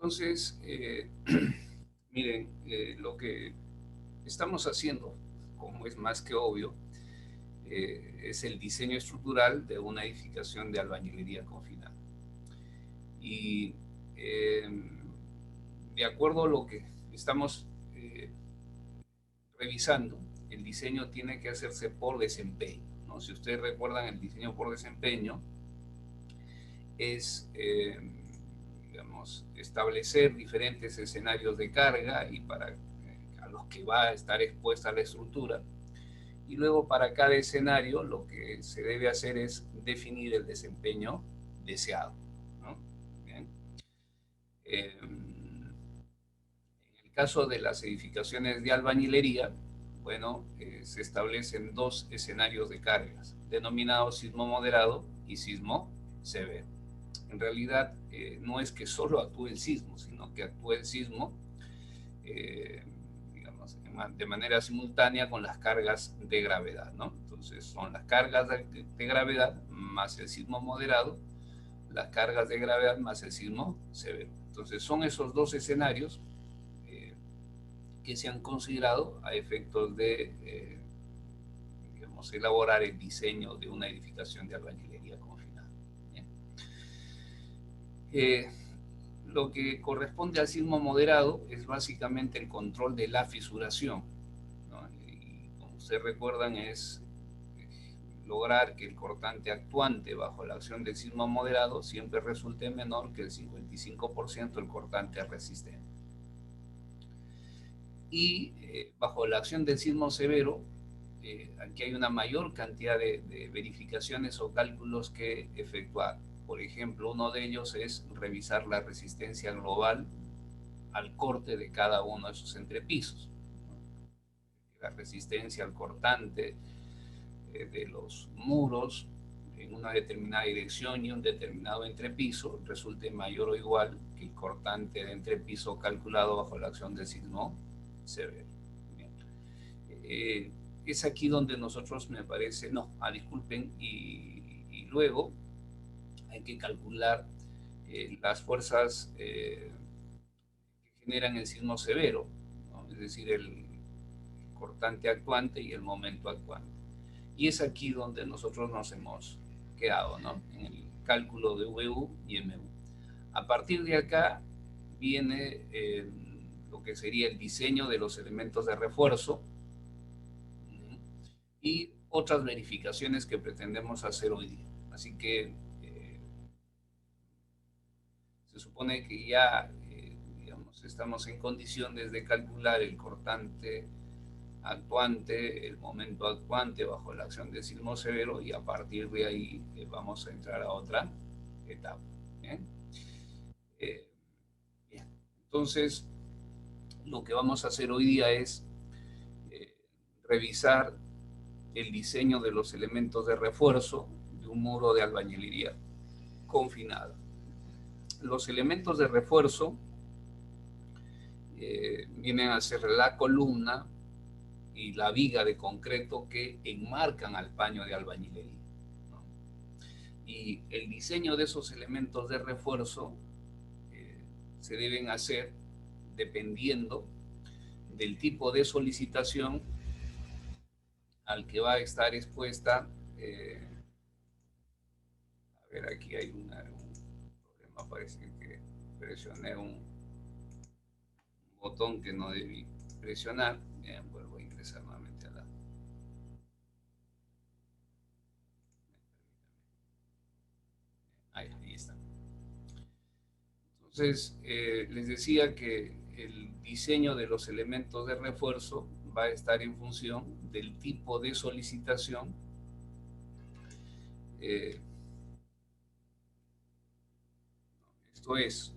Entonces, miren, lo que estamos haciendo, como es más que obvio, es el diseño estructural de una edificación de albañilería confinada. Y eh, de acuerdo a lo que estamos revisando, el diseño tiene que hacerse por desempeño, ¿no? Si ustedes recuerdan, el diseño por desempeño es, digamos, establecer diferentes escenarios de carga y para a los que va a estar expuesta la estructura. Y luego para cada escenario lo que se debe hacer es definir el desempeño deseado, ¿no? Bien. En el caso de las edificaciones de albañilería, bueno, se establecen dos escenarios de cargas, denominados sismo moderado y sismo severo. En realidad, no es que solo actúe el sismo, sino que actúa el sismo, eh, digamos, de manera simultánea con las cargas de gravedad, ¿no? Entonces, son las cargas de gravedad más el sismo moderado, las cargas de gravedad más el sismo severo. Entonces, son esos dos escenarios que se han considerado a efectos de, digamos, elaborar el diseño de una edificación de albañilería confinada. ¿Bien? Lo que corresponde al sismo moderado es básicamente el control de la fisuración, ¿no? Y como ustedes recuerdan, es lograr que el cortante actuante bajo la acción del sismo moderado siempre resulte menor que el 55% del cortante resistente. Y bajo la acción del sismo severo, aquí hay una mayor cantidad de verificaciones o cálculos que efectuar. Por ejemplo, uno de ellos es revisar la resistencia global al corte de cada uno de sus entrepisos. La resistencia al cortante de los muros en una determinada dirección y un determinado entrepiso resulte mayor o igual que el cortante de entrepiso calculado bajo la acción del sismo severo. Es aquí donde nosotros, me parece, no, disculpen, y luego hay que calcular las fuerzas que generan el sismo severo, ¿no? Es decir, el cortante actuante y el momento actuante. Y es aquí donde nosotros nos hemos quedado, ¿no? En el cálculo de VU y MU. A partir de acá viene lo que sería el diseño de los elementos de refuerzo y otras verificaciones que pretendemos hacer hoy día. Así que se supone que ya digamos, estamos en condiciones de calcular el cortante actuante, el momento actuante bajo la acción del sismo severo, y a partir de ahí vamos a entrar a otra etapa. ¿Bien? Eh, bien. Entonces, lo que vamos a hacer hoy día es eh, revisar el diseño de los elementos de refuerzo de un muro de albañilería confinado. Los elementos de refuerzo vienen a ser la columna y la viga de concreto que enmarcan al paño de albañilería, ¿no? Y el diseño de esos elementos de refuerzo se deben hacer dependiendo del tipo de solicitación al que va a estar expuesta. A ver, aquí hay un problema, parece que presioné un botón que no debí presionar. Bien, vuelvo a ingresar nuevamente a la... Ahí está. Entonces, les decía que el diseño de los elementos de refuerzo va a estar en función del tipo de solicitación. Eh, Esto es,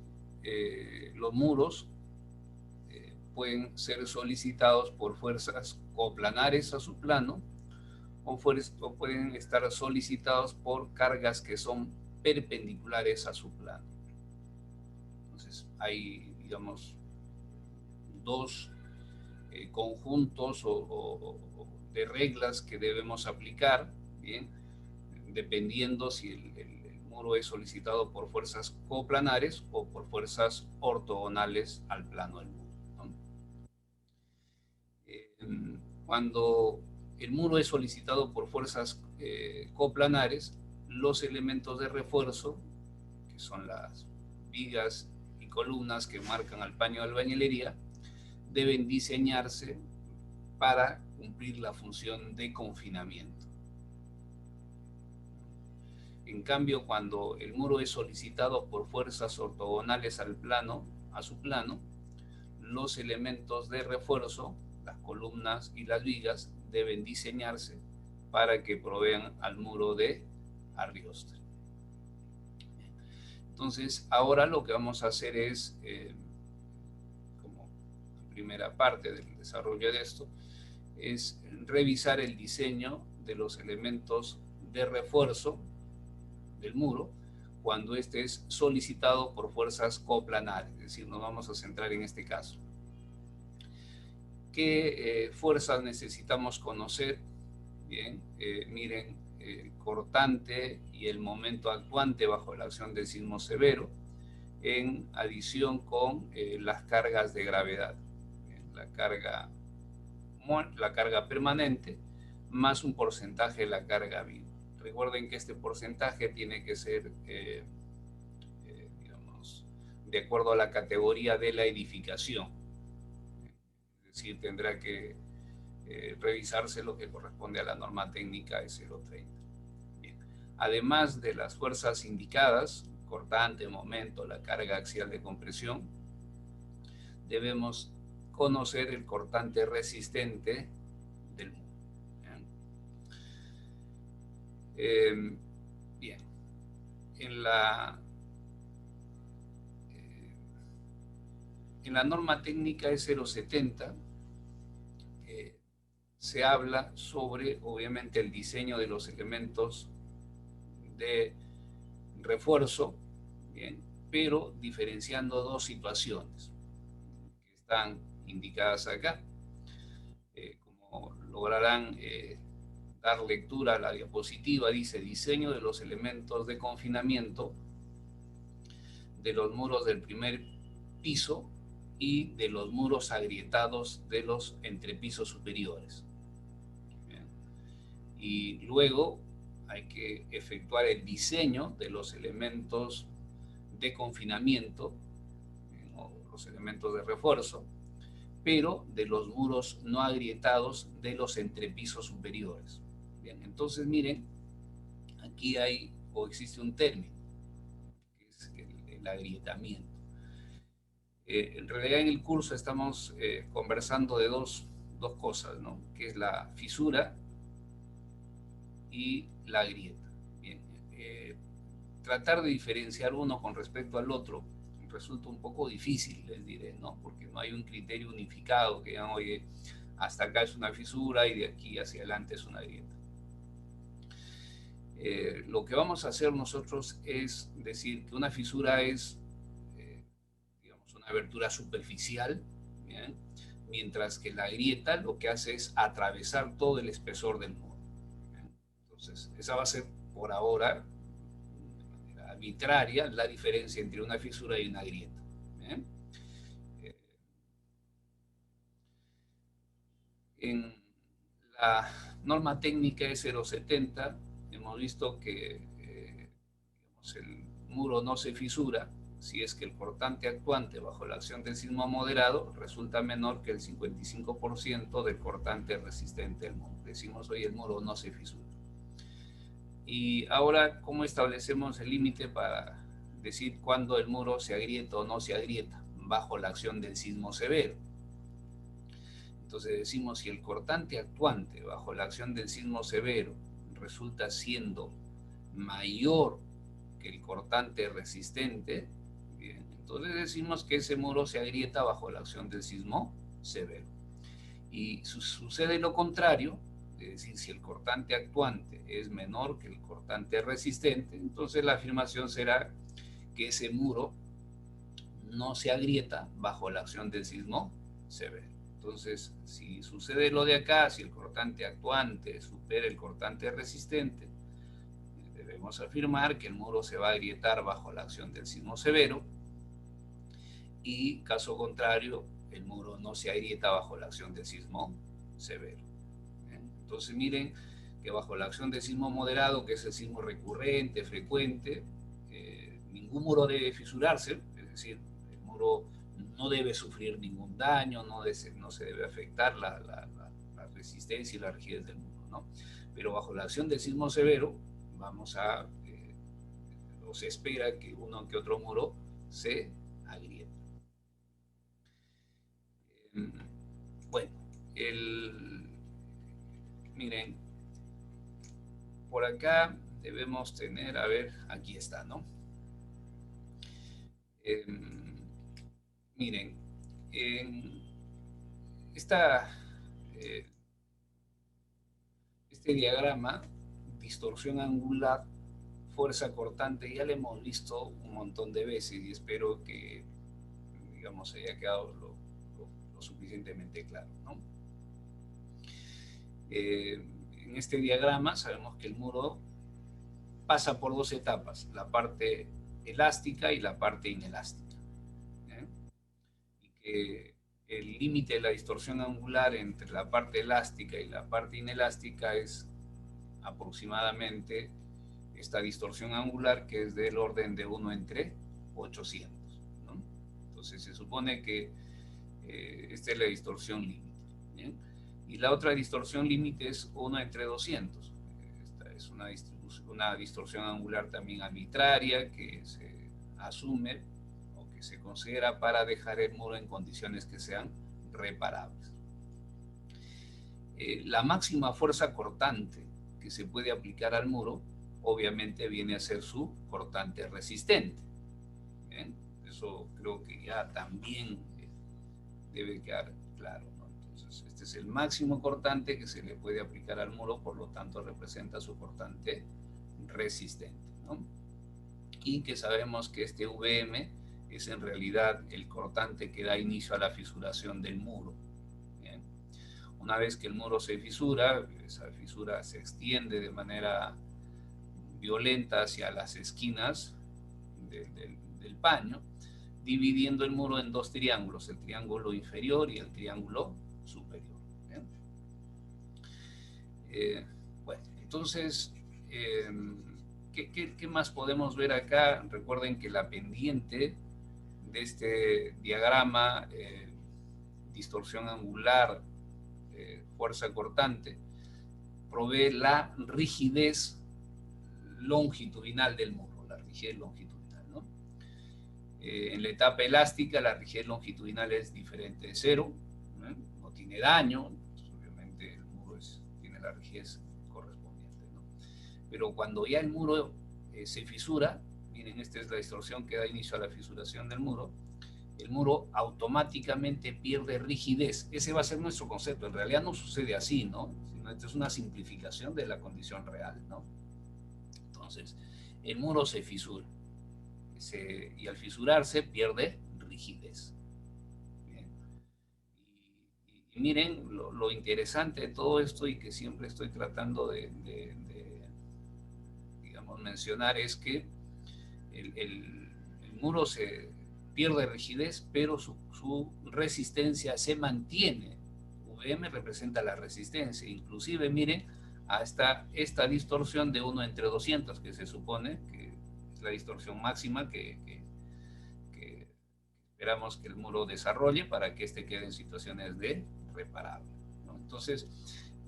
los muros pueden ser solicitados por fuerzas coplanares a su plano o pueden estar solicitados por cargas que son perpendiculares a su plano. Entonces, hay, digamos, dos conjuntos de reglas que debemos aplicar, ¿bien? Dependiendo si el muro es solicitado por fuerzas coplanares o por fuerzas ortogonales al plano del muro, ¿no? Cuando el muro es solicitado por fuerzas coplanares, los elementos de refuerzo, que son las vigas y columnas que marcan al paño de albañilería, deben diseñarse para cumplir la función de confinamiento. En cambio, cuando el muro es solicitado por fuerzas ortogonales al plano, a su plano, los elementos de refuerzo, las columnas y las vigas, deben diseñarse para que provean al muro de arriostre. Entonces, ahora lo que vamos a hacer es, como primera parte del desarrollo de esto, es revisar el diseño de los elementos de refuerzo del muro cuando este es solicitado por fuerzas coplanares, es decir, nos vamos a centrar en este caso. ¿Qué fuerzas necesitamos conocer? Bien, miren, el cortante y el momento actuante bajo la acción del sismo severo, en adición con las cargas de gravedad. Bien, la carga permanente más un porcentaje de la carga viva. Recuerden que este porcentaje tiene que ser, digamos, de acuerdo a la categoría de la edificación. Es decir, tendrá que revisarse lo que corresponde a la norma técnica S030. Bien. Además de las fuerzas indicadas, cortante, momento, la carga axial de compresión, debemos conocer el cortante resistente del muro. Bien, en la norma técnica E070 se habla sobre, obviamente, el diseño de los elementos de refuerzo, bien, pero diferenciando dos situaciones que están indicadas acá. Como lograrán dar lectura a la diapositiva, dice diseño de los elementos de confinamiento de los muros del primer piso y de los muros agrietados de los entrepisos superiores. Bien. Y luego hay que efectuar el diseño de los elementos de confinamiento, o los elementos de refuerzo, pero de los muros no agrietados de los entrepisos superiores. Bien, entonces miren, aquí hay o existe un término, que es el agrietamiento. En realidad en el curso estamos conversando de dos cosas, ¿no? Que es la fisura y la grieta. Bien, tratar de diferenciar uno con respecto al otro resulta un poco difícil, les diré, ¿no? Porque no hay un criterio unificado que digan, oye, hasta acá es una fisura y de aquí hacia adelante es una grieta. Lo que vamos a hacer nosotros es decir que una fisura es, digamos, una abertura superficial, ¿bien? Mientras que la grieta lo que hace es atravesar todo el espesor del muro. ¿Bien? Entonces, esa va a ser por ahora, de manera arbitraria, la diferencia entre una fisura y una grieta. ¿Bien? En la norma técnica E070 hemos visto que digamos, el muro no se fisura si es que el cortante actuante bajo la acción del sismo moderado resulta menor que el 55% del cortante resistente del muro. Decimos hoy el muro no se fisura. Y ahora, ¿cómo establecemos el límite para decir cuándo el muro se agrieta o no se agrieta bajo la acción del sismo severo? Entonces decimos, si el cortante actuante bajo la acción del sismo severo resulta siendo mayor que el cortante resistente, bien, entonces decimos que ese muro se agrieta bajo la acción del sismo severo. Y sucede lo contrario, es decir, si el cortante actuante es menor que el cortante resistente, entonces la afirmación será que ese muro no se agrieta bajo la acción del sismo severo. Entonces, si sucede lo de acá, si el cortante actuante supera el cortante resistente, debemos afirmar que el muro se va a agrietar bajo la acción del sismo severo, y caso contrario, el muro no se agrieta bajo la acción del sismo severo. Entonces miren que bajo la acción del sismo moderado, que es el sismo recurrente, frecuente, ningún muro debe fisurarse, es decir, el muro no debe sufrir ningún daño, no se debe afectar la resistencia y la rigidez del muro, ¿no? Pero bajo la acción del sismo severo, o se espera que uno que otro muro se agriete. Bueno, miren, por acá debemos tener, a ver, aquí está, ¿no? Miren, en este diagrama, distorsión angular, fuerza cortante, ya lo hemos visto un montón de veces y espero que, digamos, haya quedado lo suficientemente claro, ¿no? En este diagrama sabemos que el muro pasa por dos etapas, la parte elástica y la parte inelástica. Y que el límite de la distorsión angular entre la parte elástica y la parte inelástica es aproximadamente esta distorsión angular, que es del orden de 1 entre 800, ¿no? Entonces se supone que esta es la distorsión límite, ¿bien? Y la otra distorsión límite es 1 entre 200. Esta es una distorsión angular también arbitraria que se asume o que se considera para dejar el muro en condiciones que sean reparables. La máxima fuerza cortante que se puede aplicar al muro obviamente viene a ser su cortante resistente. ¿Bien? Eso creo que ya también debe quedar claro, ¿no? Entonces, este es el máximo cortante que se le puede aplicar al muro, por lo tanto representa su cortante resistente, ¿no? Y que sabemos que este VM es en realidad el cortante que da inicio a la fisuración del muro. ¿Bien? Una vez que el muro se fisura, esa fisura se extiende de manera violenta hacia las esquinas del paño, dividiendo el muro en dos triángulos, el triángulo inferior y el triángulo superior. Bueno, entonces, ¿qué más podemos ver acá? Recuerden que la pendiente de este diagrama, distorsión angular, fuerza cortante, provee la rigidez longitudinal del muro, la rigidez longitudinal, ¿no? En la etapa elástica, la rigidez longitudinal es diferente de cero, no tiene daño, entonces, obviamente el muro tiene la rigidez correspondiente, ¿no? Pero cuando ya el muro se fisura, miren, esta es la distorsión que da inicio a la fisuración del muro, el muro automáticamente pierde rigidez. Ese va a ser nuestro concepto. En realidad no sucede así, ¿no? Sino esta es una simplificación de la condición real, ¿no? Entonces, el muro se fisura. Y al fisurarse pierde rigidez. Bien. Y miren lo interesante de todo esto, y que siempre estoy tratando de digamos, mencionar, es que el muro se pierde rigidez, pero su resistencia se mantiene. VM representa la resistencia. Inclusive, miren, hasta esta distorsión de 1 entre 200, que se supone que es la distorsión máxima que esperamos que el muro desarrolle para que éste quede en situaciones de reparable, ¿no? Entonces,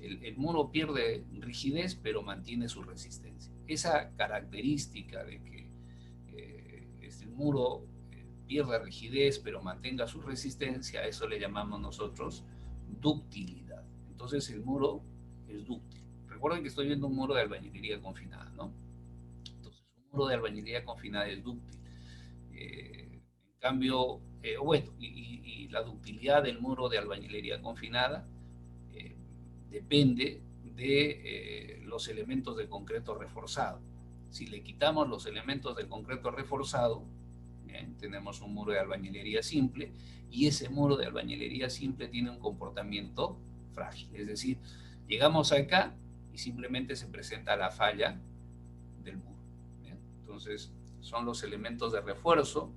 el muro pierde rigidez, pero mantiene su resistencia. Esa característica de que el muro pierda rigidez, pero mantenga su resistencia, a eso le llamamos nosotros ductilidad. Entonces, el muro es dúctil. Recuerden que estoy viendo un muro de albañilería confinada, ¿no? Entonces, un muro de albañilería confinada es dúctil. En cambio, bueno, y la ductilidad del muro de albañilería confinada depende de los elementos de concreto reforzado. Si le quitamos los elementos de concreto reforzado, bien, tenemos un muro de albañilería simple, y ese muro de albañilería simple tiene un comportamiento frágil. Es decir, llegamos acá y simplemente se presenta la falla del muro. ¿Bien? Entonces, son los elementos de refuerzo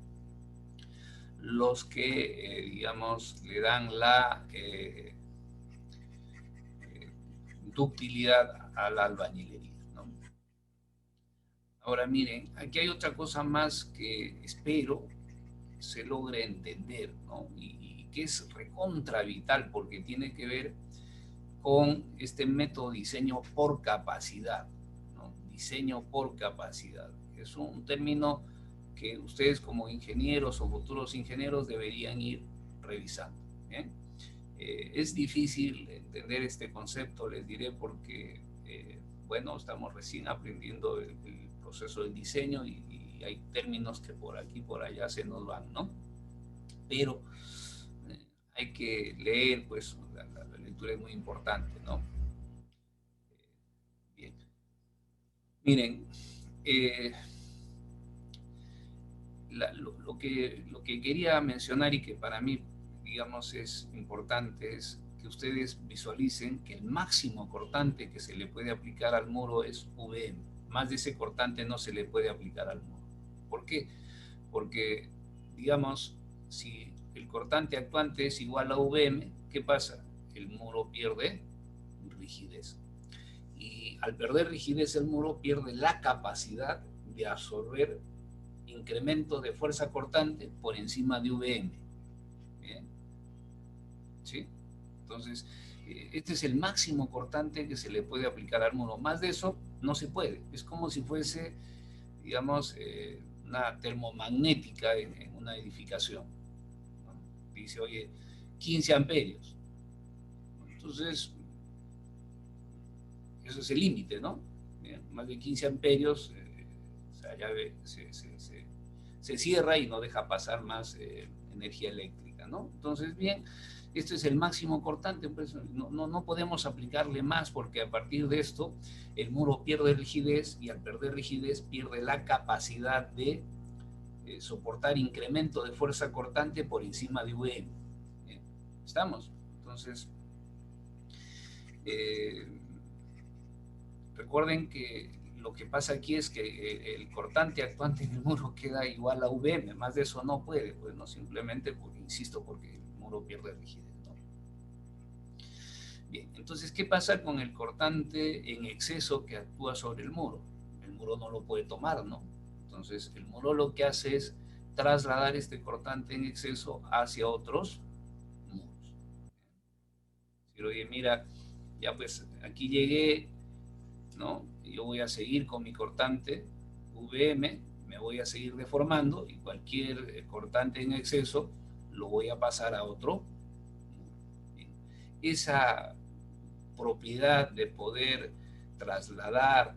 los que, digamos, le dan la ductilidad a la albañilería, ¿no? Ahora miren, aquí hay otra cosa más que espero se logre entender, ¿no? Y que es recontra vital porque tiene que ver con este método de diseño por capacidad, ¿no? Diseño por capacidad. Es un término que ustedes como ingenieros o futuros ingenieros deberían ir revisando. ¿Bien? Es difícil entender este concepto, les diré, porque, bueno, estamos recién aprendiendo el proceso del diseño y hay términos que por aquí y por allá se nos van, ¿no? Pero hay que leer, pues la lectura es muy importante, ¿no? Bien. Miren, lo que quería mencionar y que para mí, digamos, es importante es que ustedes visualicen que el máximo cortante que se le puede aplicar al muro es VM. Más de ese cortante no se le puede aplicar al muro. ¿Por qué? Porque, digamos, si el cortante actuante es igual a VM, ¿qué pasa? El muro pierde rigidez. Y al perder rigidez el muro pierde la capacidad de absorber incremento de fuerza cortante por encima de VM. ¿Bien? ¿Sí? Entonces, este es el máximo cortante que se le puede aplicar al muro. Más de eso no se puede. Es como si fuese, digamos, una termomagnética en una edificación, ¿no? Dice, oye, 15 amperios. Entonces, eso es el límite, ¿no? Bien, más de 15 amperios, o sea, ya se cierra y no deja pasar más energía eléctrica, ¿no? Entonces, bien, este es el máximo cortante, pues no podemos aplicarle más porque a partir de esto el muro pierde rigidez y al perder rigidez pierde la capacidad de soportar incremento de fuerza cortante por encima de VM. ¿Estamos? Entonces, recuerden que lo que pasa aquí es que el cortante actuante en el muro queda igual a VM, más de eso no puede, pues no, simplemente, insisto, porque el muro pierde rigidez, ¿no? Bien, entonces, ¿qué pasa con el cortante en exceso que actúa sobre el muro? El muro no lo puede tomar, ¿no? Entonces, el muro lo que hace es trasladar este cortante en exceso hacia otros muros. Si oye, mira, ya pues aquí llegué, ¿no? Yo voy a seguir con mi cortante VM, me voy a seguir deformando y cualquier cortante en exceso lo voy a pasar a otro. Esa propiedad de poder trasladar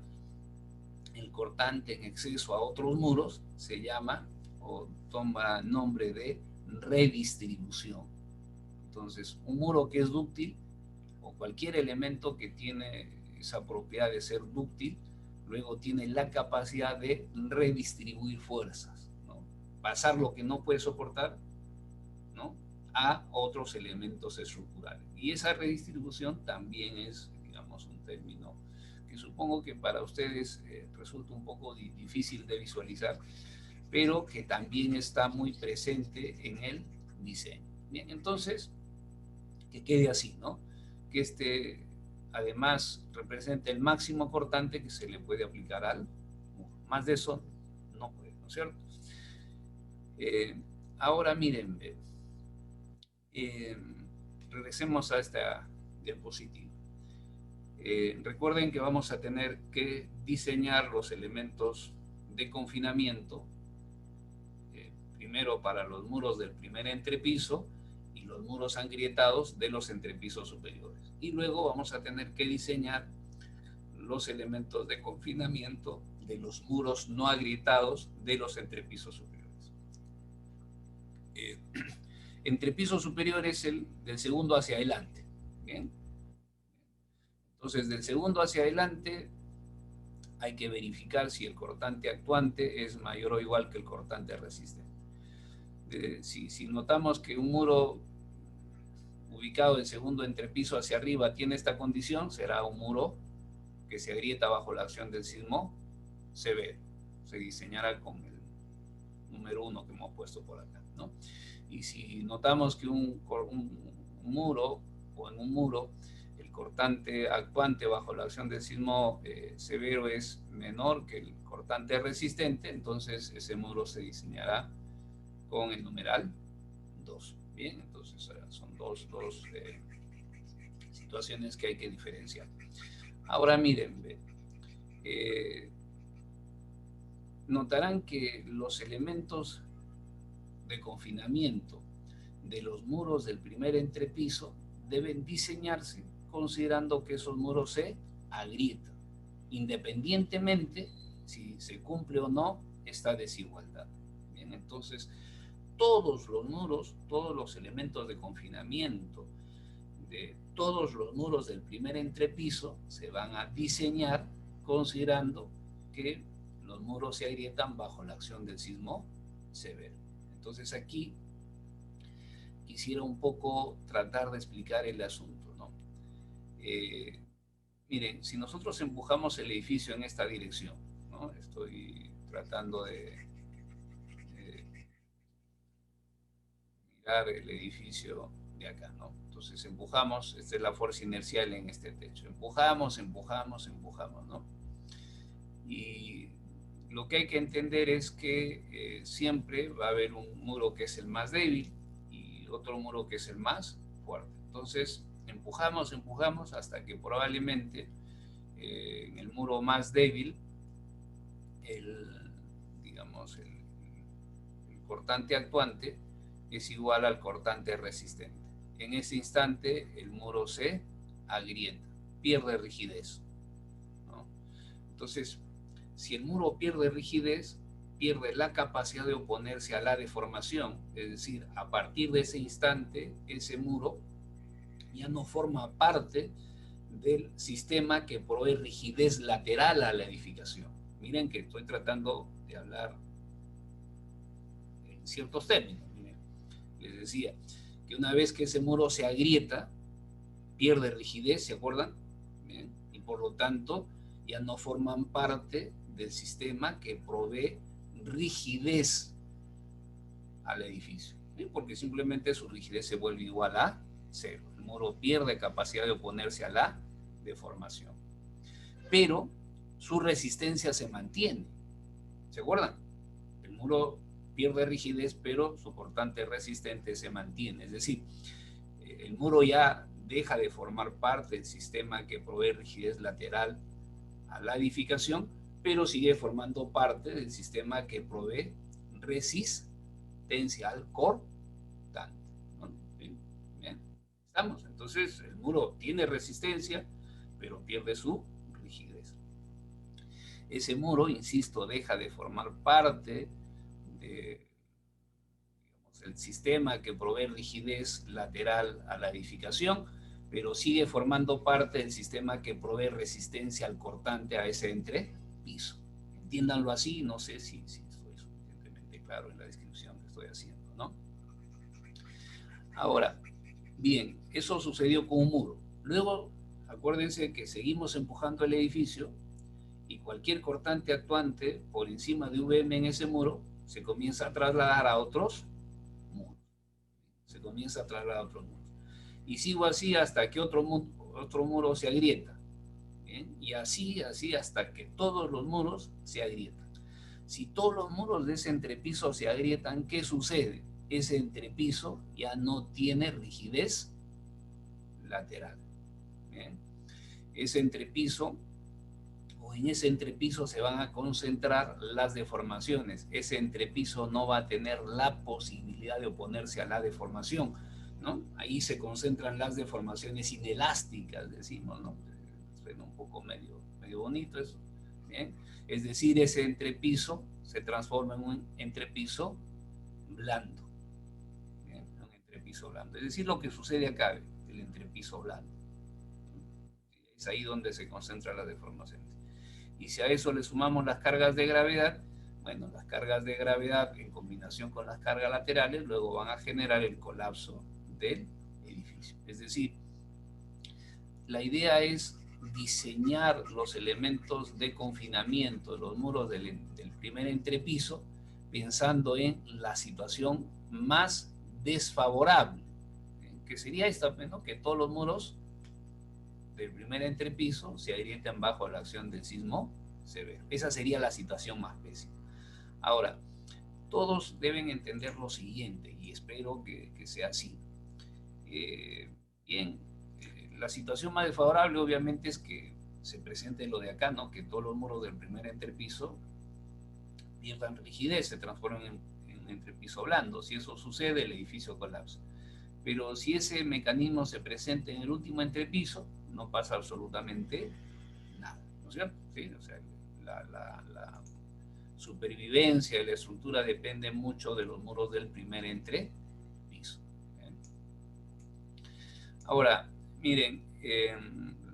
el cortante en exceso a otros muros se llama o toma nombre de redistribución. Entonces, un muro que es dúctil o cualquier elemento que tiene esa propiedad de ser dúctil, luego tiene la capacidad de redistribuir fuerzas, ¿no? Pasar lo que no puede soportar, ¿no?, a otros elementos estructurales. Y esa redistribución también es, digamos, un término que supongo que para ustedes resulta un poco difícil de visualizar, pero que también está muy presente en el diseño. Bien, entonces, que quede así, ¿no? Que este además representa el máximo cortante que se le puede aplicar al muro. Más de eso no puede, ¿no es cierto? Ahora miren, regresemos a esta diapositiva. Recuerden que vamos a tener que diseñar los elementos de confinamiento, primero para los muros del primer entrepiso y los muros agrietados de los entrepisos superiores. Y luego vamos a tener que diseñar los elementos de confinamiento de los muros no agrietados de los entrepisos superiores. Entrepiso superior es el del segundo hacia adelante. ¿Bien? Entonces, del segundo hacia adelante hay que verificar si el cortante actuante es mayor o igual que el cortante resistente. Si notamos que un muro ubicado del segundo entrepiso hacia arriba tiene esta condición, será un muro que se agrieta bajo la acción del sismo severo. Se diseñará con el número 1 que hemos puesto por acá, ¿no? Y si notamos que un muro, o en un muro, el cortante actuante bajo la acción del sismo severo es menor que el cortante resistente, entonces ese muro se diseñará con el numeral 2. Bien, entonces son dos situaciones que hay que diferenciar. Ahora miren, notarán que los elementos de confinamiento de los muros del primer entrepiso deben diseñarse considerando que esos muros se agrietan, independientemente si se cumple o no esta desigualdad. Bien, entonces, todos los muros, todos los elementos de confinamiento de todos los muros del primer entrepiso se van a diseñar considerando que los muros se agrietan bajo la acción del sismo severo. Entonces aquí quisiera un poco tratar de explicar el asunto, ¿no? Miren, si nosotros empujamos el edificio en esta dirección, ¿no? Estoy tratando de mirar el edificio de acá, ¿no? Entonces empujamos, esta es la fuerza inercial en este techo. Empujamos, empujamos, empujamos, ¿no? Y lo que hay que entender es que siempre va a haber un muro que es el más débil y otro muro que es el más fuerte. Entonces empujamos, empujamos hasta que probablemente en el muro más débil, digamos, el cortante actuante es igual al cortante resistente. En ese instante el muro se agrieta, pierde rigidez, ¿no? Entonces, si el muro pierde rigidez, pierde la capacidad de oponerse a la deformación, es decir, a partir de ese instante, ese muro ya no forma parte del sistema que provee rigidez lateral a la edificación. Miren que estoy tratando de hablar en ciertos términos. Miren, les decía que una vez que ese muro se agrieta, pierde rigidez, ¿se acuerdan? Bien, y por lo tanto ya no forman parte del sistema que provee rigidez al edificio, ¿sí? Porque simplemente su rigidez se vuelve igual a cero. El muro pierde capacidad de oponerse a la deformación, pero su resistencia se mantiene. ¿Se acuerdan? El muro pierde rigidez, pero su cortante resistente se mantiene. Es decir, el muro ya deja de formar parte del sistema que provee rigidez lateral a la edificación, pero sigue formando parte del sistema que provee resistencia al cortante, ¿no? Bien, bien. ¿Estamos? Entonces el muro tiene resistencia, pero pierde su rigidez. Ese muro, insisto, deja de formar parte de, digamos, el sistema que provee rigidez lateral a la edificación, pero sigue formando parte del sistema que provee resistencia al cortante a ese entrepiso. Entiéndanlo así, no sé si estoy suficientemente claro en la descripción que estoy haciendo, ¿no? Ahora, bien, eso sucedió con un muro. Luego, acuérdense que seguimos empujando el edificio y cualquier cortante actuante por encima de VM en ese muro se comienza a trasladar a otros muros. Se comienza a trasladar a otros muros. Y sigo así hasta que otro muro se agrieta. ¿Bien? Y así hasta que todos los muros se agrietan. Si todos los muros de ese entrepiso se agrietan, ¿qué sucede? Ese entrepiso ya no tiene rigidez lateral. ¿Bien? Ese entrepiso, o en ese entrepiso se van a concentrar las deformaciones. Ese entrepiso no va a tener la posibilidad de oponerse a la deformación, ¿no? Ahí se concentran las deformaciones inelásticas, decimos, ¿no? Suena un poco medio bonito eso. ¿Bien? Es decir, ese entrepiso se transforma en un entrepiso blando. ¿Bien? Un entrepiso blando. Es decir, lo que sucede acá, el entrepiso blando. Es ahí donde se concentran las deformaciones. Y si a eso le sumamos las cargas de gravedad, bueno, las cargas de gravedad en combinación con las cargas laterales luego van a generar el colapso del edificio. Es decir, la idea es diseñar los elementos de confinamiento de los muros del primer entrepiso pensando en la situación más desfavorable, que sería esta, ¿no? Que todos los muros del primer entrepiso se agrietan bajo la acción del sismo severo. Esa sería la situación más pésima. Ahora, todos deben entender lo siguiente, y espero que sea así. Bien, la situación más desfavorable obviamente es que se presente lo de acá, ¿no? Que todos los muros del primer entrepiso pierdan rigidez, se transformen en entrepiso blando. Si eso sucede, el edificio colapsa. Pero si ese mecanismo se presenta en el último entrepiso, no pasa absolutamente nada, ¿no es cierto? ¿Sí? O sea, la supervivencia de la estructura depende mucho de los muros del primer entrepiso. Ahora, miren,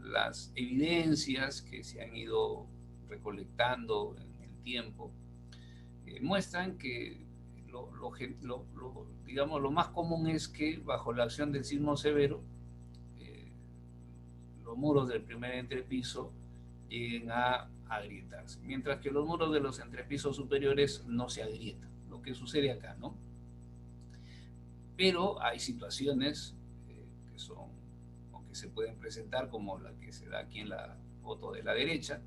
las evidencias que se han ido recolectando en el tiempo muestran que digamos, lo más común es que bajo la acción del sismo severo, los muros del primer entrepiso lleguen a agrietarse, mientras que los muros de los entrepisos superiores no se agrietan, lo que sucede acá, ¿no? Pero hay situaciones que son, o que se pueden presentar, como la que se da aquí en la foto de la derecha.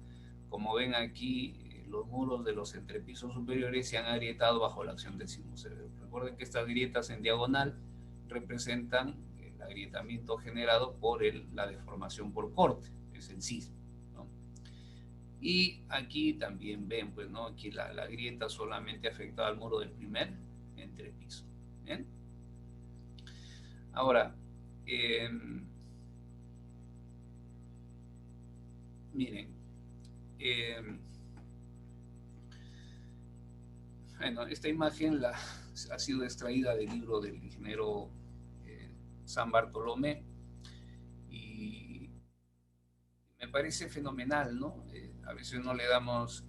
Como ven aquí, los muros de los entrepisos superiores se han agrietado bajo la acción del sismo severo. Recuerden que estas grietas en diagonal representan el agrietamiento generado por la deformación por corte, es el sismo, ¿no? Y aquí también ven, pues, ¿no? Aquí la grieta solamente afecta al muro del primer entrepiso. ¿Bien? Ahora, miren, bueno, esta imagen ha sido extraída del libro del ingeniero San Bartolomé y me parece fenomenal, ¿no? A veces no le damos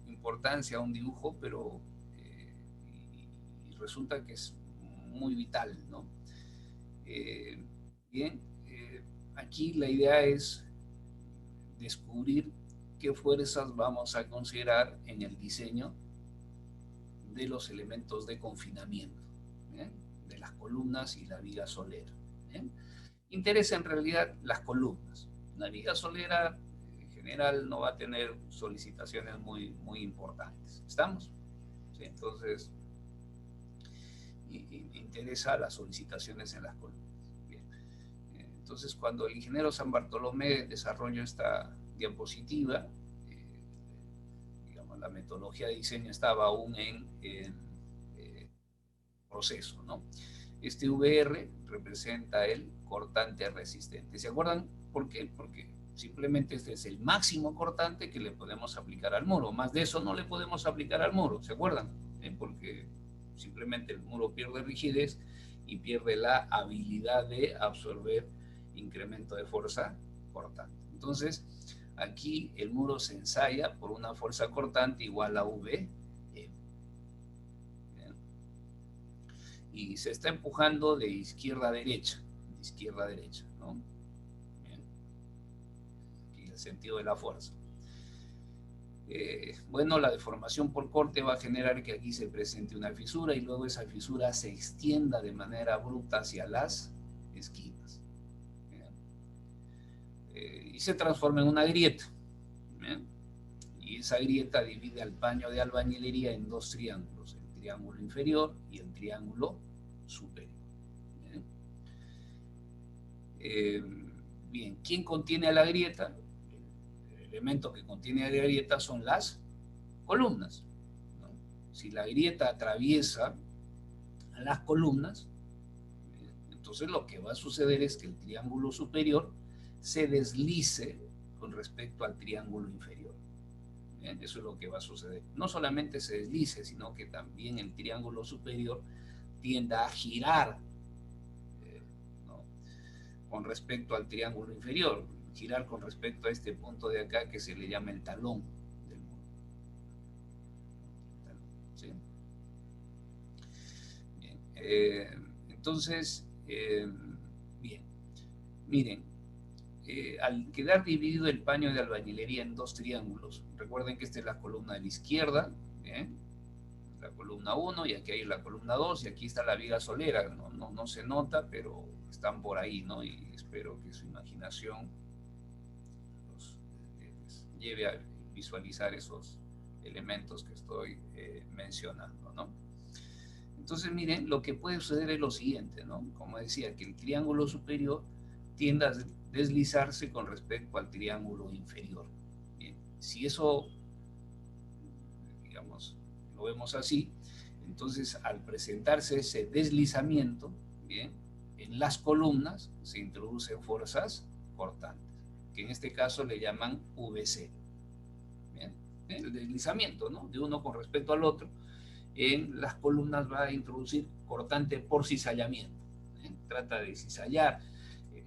importancia a un dibujo, pero y resulta que es muy vital, ¿no? Bien, aquí la idea es descubrir qué fuerzas vamos a considerar en el diseño de los elementos de confinamiento, ¿bien? De las columnas y la viga solera. ¿Bien? Interesa en realidad las columnas. La viga solera en general no va a tener solicitaciones muy importantes. ¿Estamos? ¿Sí? Entonces, interesa las solicitaciones en las columnas. Bien. Entonces, cuando el ingeniero San Bartolomé desarrolló esta diapositiva, digamos, la metodología de diseño estaba aún en proceso, ¿no? Este VR representa el cortante resistente. ¿Se acuerdan por qué? Porque simplemente este es el máximo cortante que le podemos aplicar al muro. Más de eso no le podemos aplicar al muro, ¿se acuerdan? Porque simplemente el muro pierde rigidez y pierde la habilidad de absorber incremento de fuerza cortante. Entonces, aquí el muro se ensaya por una fuerza cortante igual a V. Y se está empujando de izquierda a derecha, ¿no? Bien. Aquí el sentido de la fuerza. Bueno, la deformación por corte va a generar que aquí se presente una fisura y luego esa fisura se extienda de manera abrupta hacia las esquinas. Y se transforma en una grieta. ¿Bien? Y esa grieta divide al paño de albañilería en dos triángulos, el triángulo inferior y el triángulo superior. Bien, ¿quién contiene a la grieta? El elemento que contiene a la grieta son las columnas, ¿no? Si la grieta atraviesa a las columnas, entonces lo que va a suceder es que el triángulo superior se deslice con respecto al triángulo inferior. Bien, eso es lo que va a suceder. No solamente se deslice, sino que también el triángulo superior tienda a girar con respecto al triángulo inferior, girar con respecto a este punto de acá que se le llama el talón del muro. ¿Sí? Bien, entonces, bien, miren, al quedar dividido el paño de albañilería en dos triángulos, recuerden que esta es la columna de la izquierda, ¿bien? La columna 1, y aquí hay la columna 2, y aquí está la viga solera, no se nota, pero están por ahí, ¿no? Y espero que su imaginación los lleve a visualizar esos elementos que estoy mencionando, ¿no? Entonces, miren, lo que puede suceder es lo siguiente, ¿no? Como decía, que el triángulo superior tiende a deslizarse con respecto al triángulo inferior. Bien, si eso, digamos, lo vemos así, entonces al presentarse ese deslizamiento, bien, en las columnas se introducen fuerzas cortantes, que en este caso le llaman VC. Bien, el deslizamiento, ¿no?, de uno con respecto al otro en las columnas va a introducir cortante por cizallamiento. Trata de cizallar,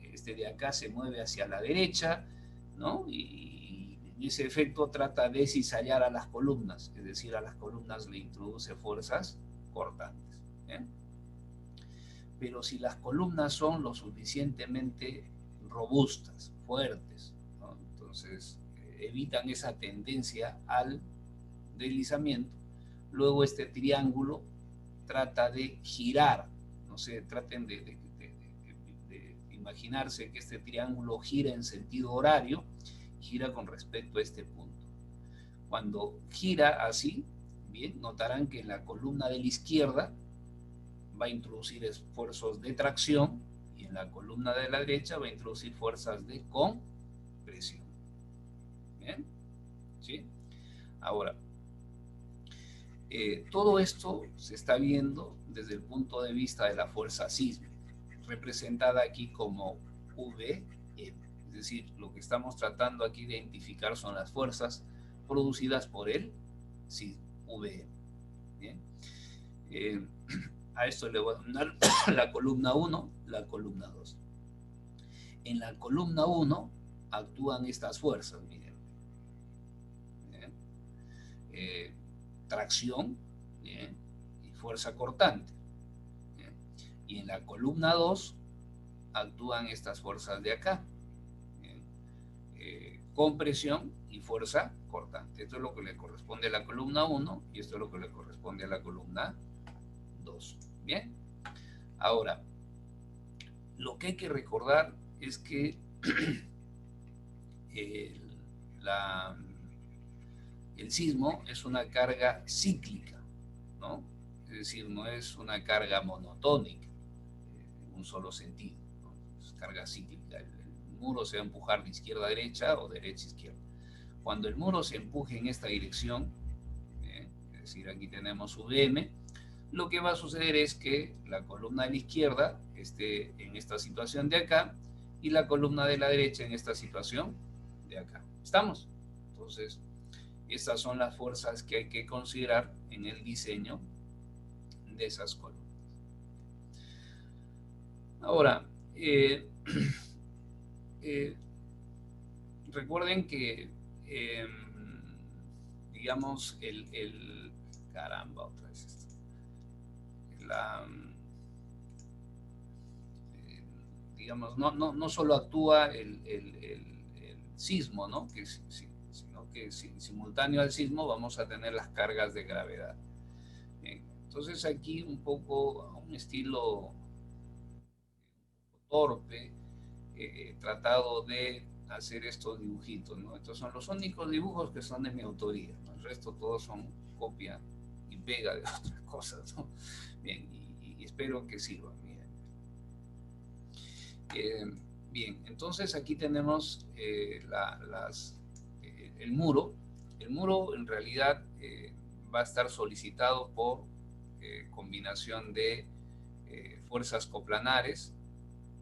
este de acá se mueve hacia la derecha, ¿no? Y en ese efecto trata de cizallar a las columnas, es decir, a las columnas le introduce fuerzas cortantes. ¿Bien? Pero si las columnas son lo suficientemente robustas, fuertes, ¿no?, entonces evitan esa tendencia al deslizamiento. Luego este triángulo trata de girar, no sé, traten de imaginarse que este triángulo gira en sentido horario, gira con respecto a este punto. Cuando gira así, bien, notarán que en la columna de la izquierda va a introducir esfuerzos de tracción y en la columna de la derecha va a introducir fuerzas de compresión. ¿Bien? ¿Sí? Ahora, todo esto se está viendo desde el punto de vista de la fuerza sísmica, representada aquí como VM. Es decir, lo que estamos tratando aquí de identificar son las fuerzas producidas por el sismo, VM. ¿Bien? A esto le voy a dar la columna 1, la columna 2. En la columna 1 actúan estas fuerzas, miren. Tracción, ¿bien?, y fuerza cortante. ¿Bien? Y en la columna 2 actúan estas fuerzas de acá, compresión y fuerza cortante. Esto es lo que le corresponde a la columna 1 y esto es lo que le corresponde a la columna 2. Bien, ahora lo que hay que recordar es que el sismo es una carga cíclica, ¿no? Es decir, no es una carga monotónica en un solo sentido, ¿no? Es carga cíclica. El muro se va a empujar de izquierda a derecha o derecha a izquierda. Cuando el muro se empuje en esta dirección, es decir, aquí tenemos VM, lo que va a suceder es que la columna de la izquierda esté en esta situación de acá y la columna de la derecha en esta situación de acá. ¿Estamos? Entonces, estas son las fuerzas que hay que considerar en el diseño de esas columnas. Ahora, recuerden que, digamos, caramba, otra vez esto. Digamos, no solo actúa el sismo, ¿no?, sino que simultáneo al sismo vamos a tener las cargas de gravedad. Bien, entonces aquí un poco a un estilo torpe, he tratado de hacer estos dibujitos, ¿no? Estos son los únicos dibujos que son de mi autoría, ¿no? El resto todos son copia y pega de otras cosas, ¿no? Bien, y espero que sirvan. Bien, entonces aquí tenemos el muro. El muro en realidad va a estar solicitado por combinación de fuerzas coplanares,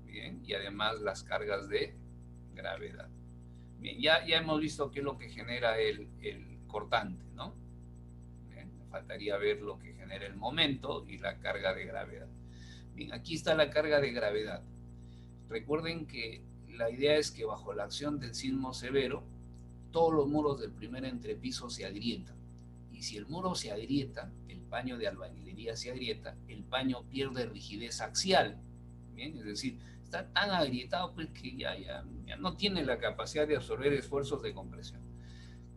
bien, y además las cargas de gravedad. Bien, ya hemos visto qué es lo que genera el cortante, ¿no? Bien, me faltaría ver lo que genera el momento y la carga de gravedad. Bien, aquí está la carga de gravedad. Recuerden que la idea es que bajo la acción del sismo severo, todos los muros del primer entrepiso se agrietan. Y si el muro se agrieta, el paño de albañilería se agrieta, el paño pierde rigidez axial. ¿Bien? Es decir, está tan agrietado pues, que ya no tiene la capacidad de absorber esfuerzos de compresión.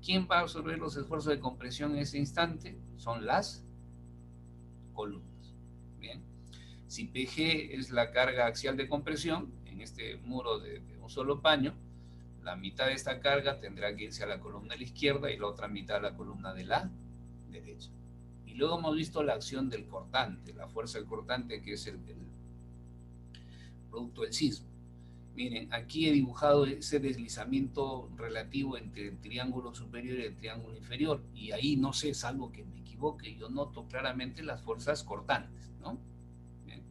¿Quién va a absorber los esfuerzos de compresión en ese instante? Son las columnas. Bien. Si PG es la carga axial de compresión, en este muro de un solo paño, la mitad de esta carga tendrá que irse a la columna de la izquierda y la otra mitad a la columna de la derecha. Y luego hemos visto la acción del cortante, la fuerza del cortante, que es el producto del sismo. Miren, aquí he dibujado ese deslizamiento relativo entre el triángulo superior y el triángulo inferior, y ahí no sé, salvo que me equivoque, yo noto claramente las fuerzas cortantes, ¿no? Bien.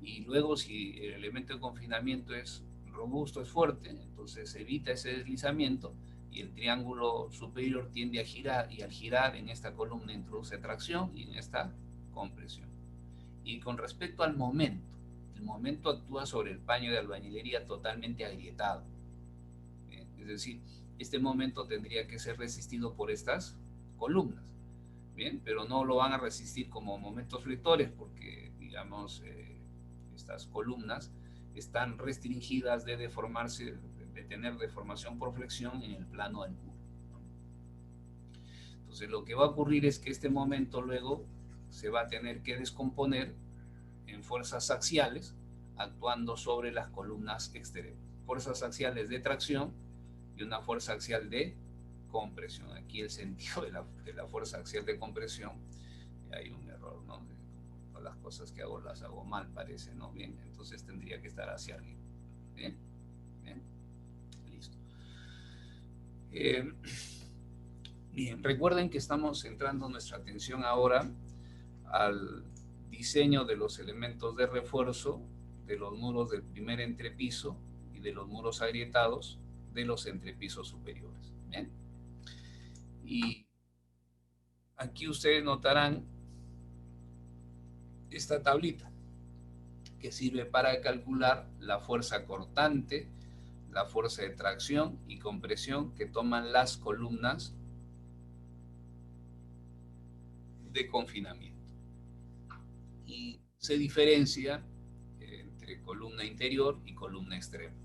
Y luego, si el elemento de confinamiento es robusto, es fuerte, entonces evita ese deslizamiento y el triángulo superior tiende a girar, y al girar en esta columna introduce tracción y en esta compresión. Y con respecto al momento, el momento actúa sobre el paño de albañilería totalmente agrietado. Es decir, este momento tendría que ser resistido por estas columnas. Bien, pero no lo van a resistir como momentos flectores porque, digamos, estas columnas están restringidas de deformarse, de tener deformación por flexión en el plano del muro. Entonces, lo que va a ocurrir es que este momento luego se va a tener que descomponer en fuerzas axiales actuando sobre las columnas exteriores. Fuerzas axiales de tracción y una fuerza axial de compresión. Aquí el sentido de la fuerza axial de compresión, hay un error, ¿no? Todas las cosas que hago las hago mal, parece, ¿no? Bien, entonces tendría que estar hacia arriba. Bien, bien, listo. Bien, recuerden que estamos centrando nuestra atención ahora al diseño de los elementos de refuerzo de los muros del primer entrepiso y de los muros agrietados de los entrepisos superiores. ¿Bien? Y aquí ustedes notarán esta tablita que sirve para calcular la fuerza cortante, la fuerza de tracción y compresión que toman las columnas de confinamiento. Y se diferencia entre columna interior y columna externa.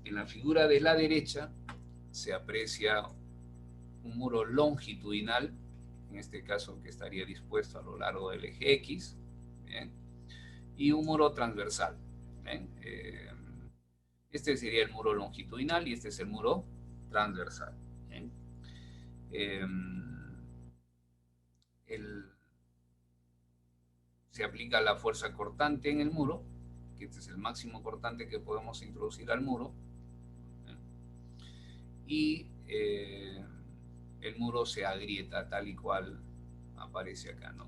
En la figura de la derecha se aprecia un muro longitudinal, en este caso que estaría dispuesto a lo largo del eje X, ¿bien? Y un muro transversal. Este sería el muro longitudinal y este es el muro transversal. Se aplica la fuerza cortante en el muro, que este es el máximo cortante que podemos introducir al muro, y el muro se agrieta tal y cual aparece acá, ¿no?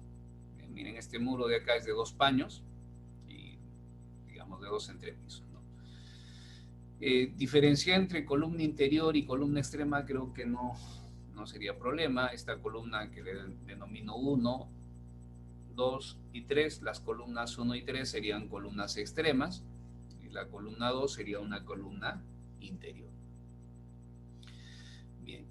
Miren, este muro de acá es de 2 paños y, digamos, de 2 entrepisos, ¿no? Diferenciar entre columna interior y columna extrema creo que no sería problema. Esta columna que le denomino 1, 2 y 3, las columnas 1 y 3 serían columnas extremas y la columna 2 sería una columna interior. Bien.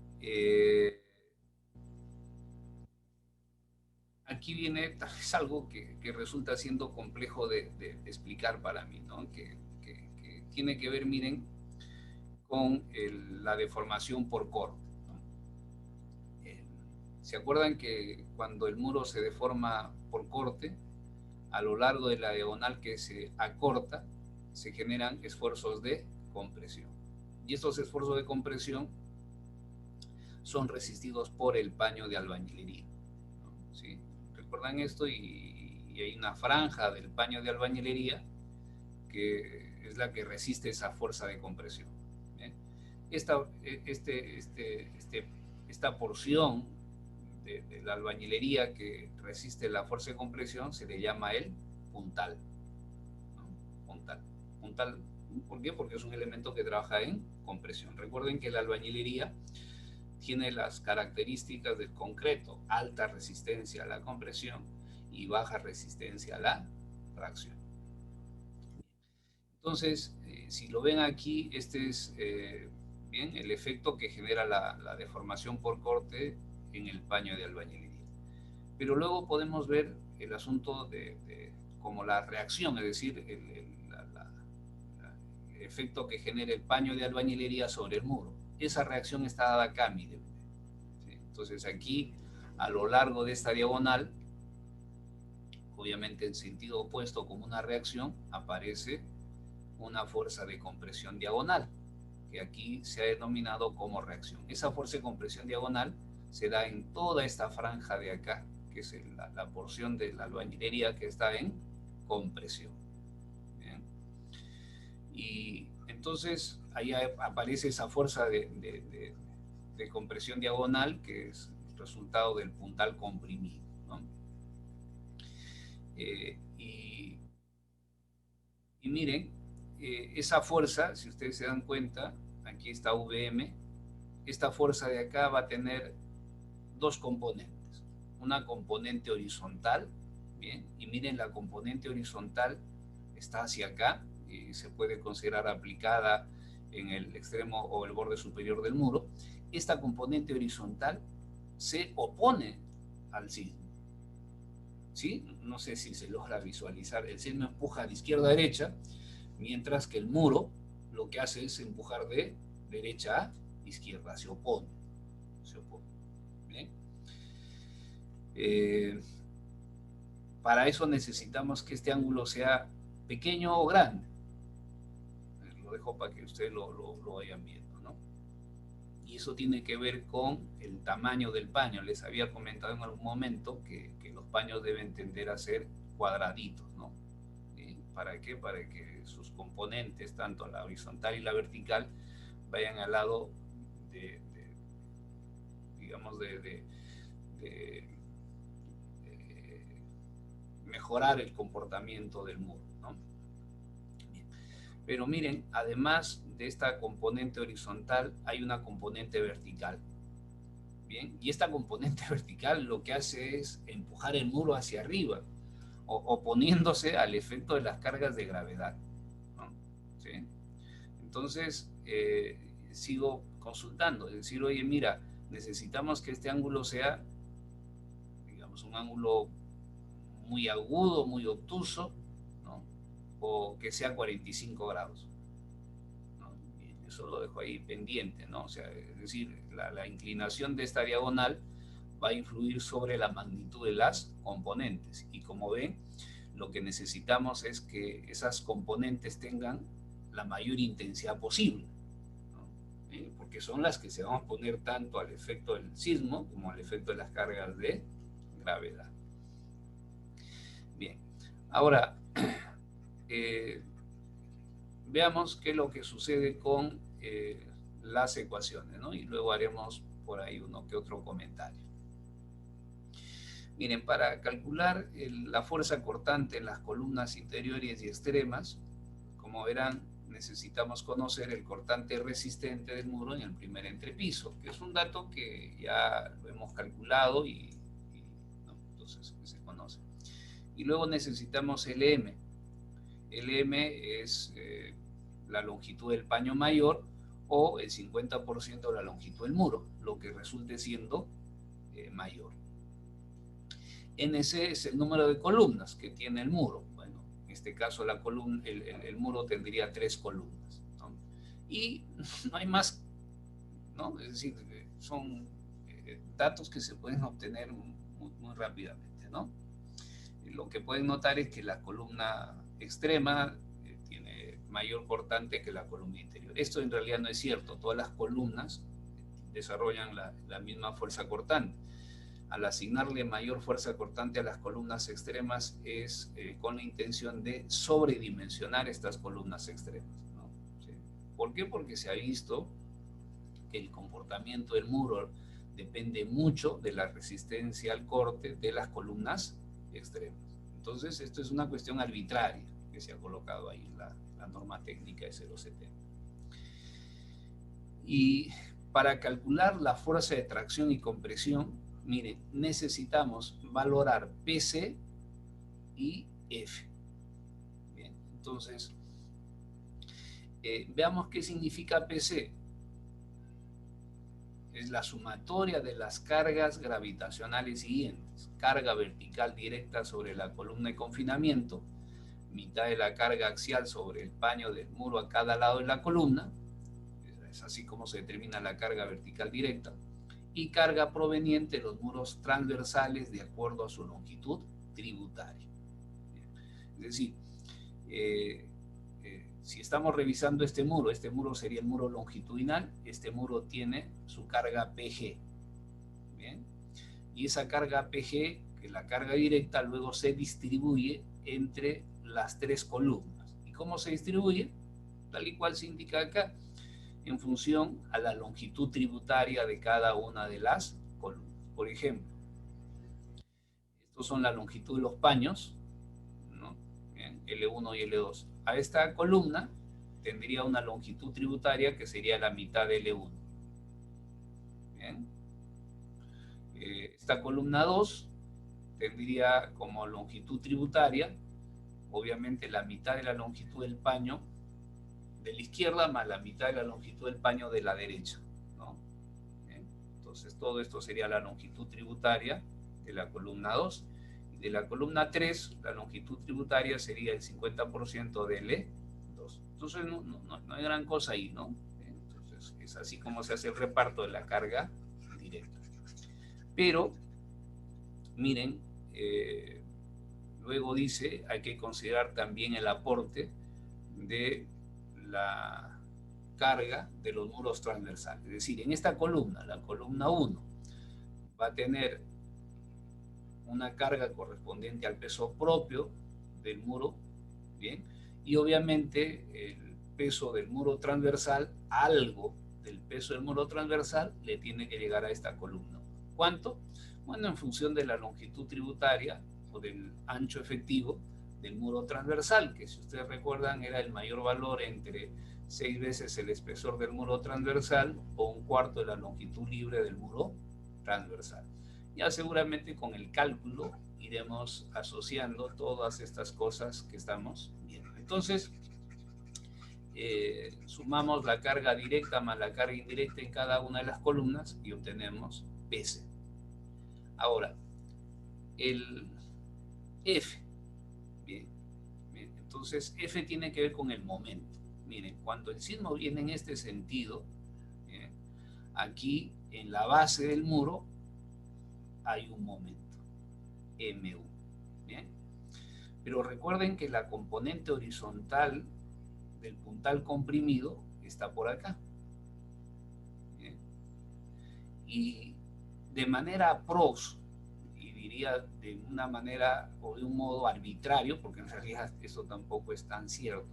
Aquí viene es algo que resulta siendo complejo de explicar para mí, ¿no? Que tiene que ver, miren, con la deformación por corte, ¿no? ¿Se acuerdan que cuando el muro se deforma por corte, a lo largo de la diagonal que se acorta, se generan esfuerzos de compresión? Y estos esfuerzos de compresión son resistidos por el paño de albañilería, ¿no? ¿Sí? ¿Recuerdan esto? Y hay una franja del paño de albañilería que es la que resiste esa fuerza de compresión. Esta porción de la albañilería que resiste la fuerza de compresión se le llama el puntal, ¿no? Puntal. ¿Por qué? Porque es un elemento que trabaja en compresión. Recuerden que la albañilería tiene las características del concreto: alta resistencia a la compresión y baja resistencia a la tracción. Entonces, si lo ven aquí, este es bien el efecto que genera la deformación por corte en el paño de albañilería. Pero luego podemos ver el asunto como la reacción, es decir, efecto que genera el paño de albañilería sobre el muro. Esa reacción está dada acá, miren. ¿Sí? Entonces aquí, a lo largo de esta diagonal, obviamente en sentido opuesto como una reacción, aparece una fuerza de compresión diagonal, que aquí se ha denominado como reacción. Esa fuerza de compresión diagonal se da en toda esta franja de acá, que es la porción de la albañilería que está en compresión. ¿Bien? Y entonces ahí aparece esa fuerza de compresión diagonal, que es el resultado del puntal comprimido, ¿no? Y miren, esa fuerza, si ustedes se dan cuenta, aquí está VM, esta fuerza de acá va a tener dos componentes. Una componente horizontal, ¿bien? Y miren, la componente horizontal está hacia acá y se puede considerar aplicada en el extremo o el borde superior del muro. Esta componente horizontal se opone al sismo. ¿Sí? No sé si se logra visualizar. El sismo empuja de izquierda a derecha, mientras que el muro lo que hace es empujar de derecha a izquierda, se opone. Se opone. ¿Bien? Para eso necesitamos que este ángulo sea pequeño o grande. Lo dejo para que ustedes lo vayan viendo, ¿no? Y eso tiene que ver con el tamaño del paño. Les había comentado en algún momento que los paños deben tender a ser cuadraditos, ¿no? ¿Para qué? Para que sus componentes, tanto la horizontal y la vertical, vayan al lado digamos, de mejorar el comportamiento del muro, ¿no? Bien. Pero miren, además de esta componente horizontal, hay una componente vertical. Bien, y esta componente vertical lo que hace es empujar el muro hacia arriba, oponiéndose al efecto de las cargas de gravedad, ¿no? ¿Sí? Entonces, sigo consultando, es decir, oye, mira, necesitamos que este ángulo sea, digamos, un ángulo muy agudo, muy obtuso, ¿no? O que sea 45 grados, ¿no? Y eso lo dejo ahí pendiente, ¿no? O sea, es decir, la inclinación de esta diagonal va a influir sobre la magnitud de las componentes. Y como ven, lo que necesitamos es que esas componentes tengan la mayor intensidad posible, ¿no? Porque son las que se van a oponer tanto al efecto del sismo como al efecto de las cargas de gravedad. Bien, ahora veamos qué es lo que sucede con las ecuaciones, ¿no? Y luego haremos por ahí uno que otro comentario. Miren, para calcular la fuerza cortante en las columnas interiores y extremas, como verán, necesitamos conocer el cortante resistente del muro en el primer entrepiso, que es un dato que ya lo hemos calculado ¿no? Entonces se conoce. Y luego necesitamos LM. LM es la longitud del paño mayor o el 50% de la longitud del muro, lo que resulte siendo mayor. NC es el número de columnas que tiene el muro. Bueno, en este caso el muro tendría 3 columnas, ¿no? Y no hay más, ¿no? Es decir, son datos que se pueden obtener muy rápidamente, ¿no? Lo que pueden notar es que la columna extrema tiene mayor cortante que la columna interior. Esto en realidad no es cierto. Todas las columnas desarrollan la misma fuerza cortante. Al asignarle mayor fuerza cortante a las columnas extremas es con la intención de sobredimensionar estas columnas extremas, ¿no? ¿Sí? ¿Por qué? Porque se ha visto que el comportamiento del muro depende mucho de la resistencia al corte de las columnas extremas. Entonces, esto es una cuestión arbitraria que se ha colocado ahí en la norma técnica de 070. Y para calcular la fuerza de tracción y compresión, mire, necesitamos valorar PC y F. Bien, entonces, veamos qué significa PC. Es la sumatoria de las cargas gravitacionales siguientes. Carga vertical directa sobre la columna de confinamiento, mitad de la carga axial sobre el paño del muro a cada lado de la columna, es así como se determina la carga vertical directa, y carga proveniente de los muros transversales de acuerdo a su longitud tributaria. Es decir, si estamos revisando este muro sería el muro longitudinal, este muro tiene su carga PG. ¿Bien? Y esa carga PG, que es la carga directa, luego se distribuye entre las tres columnas. ¿Y cómo se distribuye? Tal y cual se indica acá, en función a la longitud tributaria de cada una de las columnas. Por ejemplo, estos son la longitud de los paños, ¿no? Bien, L1 y L2. A esta columna tendría una longitud tributaria que sería la mitad de L1. Bien. Esta columna 2 tendría como longitud tributaria, obviamente, la mitad de la longitud del paño de la izquierda más la mitad de la longitud del paño de la derecha, ¿no? Bien. Entonces todo esto sería la longitud tributaria de la columna 2. Y de la columna 3, la longitud tributaria sería el 50% de L2. Entonces no hay gran cosa ahí, ¿no? Entonces es así como se hace el reparto de la carga directa. Pero, miren, luego dice, hay que considerar también el aporte de la carga de los muros transversales. Es decir, en esta columna, la columna 1, va a tener una carga correspondiente al peso propio del muro, ¿bien? Y obviamente el peso del muro transversal, algo del peso del muro transversal le tiene que llegar a esta columna. ¿Cuánto? Bueno, en función de la longitud tributaria o del ancho efectivo del muro transversal, que si ustedes recuerdan era el mayor valor entre 6 veces el espesor del muro transversal o 1/4 de la longitud libre del muro transversal. Ya seguramente con el cálculo iremos asociando todas estas cosas que estamos viendo. Entonces, sumamos la carga directa más la carga indirecta en cada una de las columnas y obtenemos PC. Ahora, el F. Bien, bien. Entonces, F tiene que ver con el momento. Miren, cuando el sismo viene en este sentido, aquí en la base del muro hay un momento, M1. Bien. Pero recuerden que la componente horizontal del puntal comprimido está por acá. Bien. Y de manera pros, y diría de una manera o de un modo arbitrario, porque en realidad eso tampoco es tan cierto,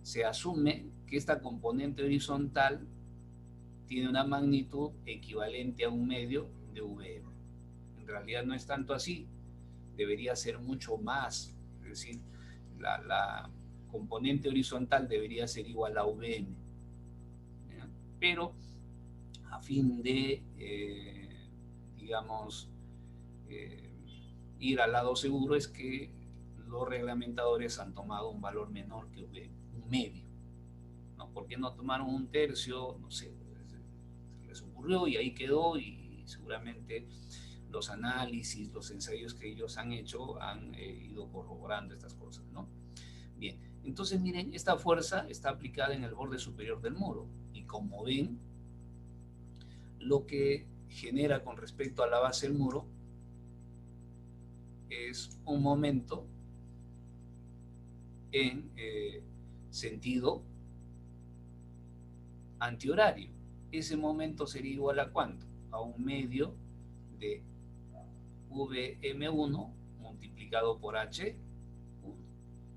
se asume que esta componente horizontal tiene una magnitud equivalente a 1/2 de VM. En realidad no es tanto así, debería ser mucho más, es decir, la componente horizontal debería ser igual a VM. ¿Ya? Pero a fin de, digamos, ir al lado seguro es que los reglamentadores han tomado un valor menor que VM, 1/2. ¿No? ¿Por qué no tomaron 1/3? No sé, se les ocurrió y ahí quedó, y seguramente los análisis, los ensayos que ellos han hecho han ido corroborando estas cosas, ¿no? Bien, entonces miren, esta fuerza está aplicada en el borde superior del muro y como ven, lo que genera con respecto a la base del muro es un momento en sentido antihorario. Ese momento sería igual a ¿cuánto? A 1/2 de VM1 multiplicado por H1.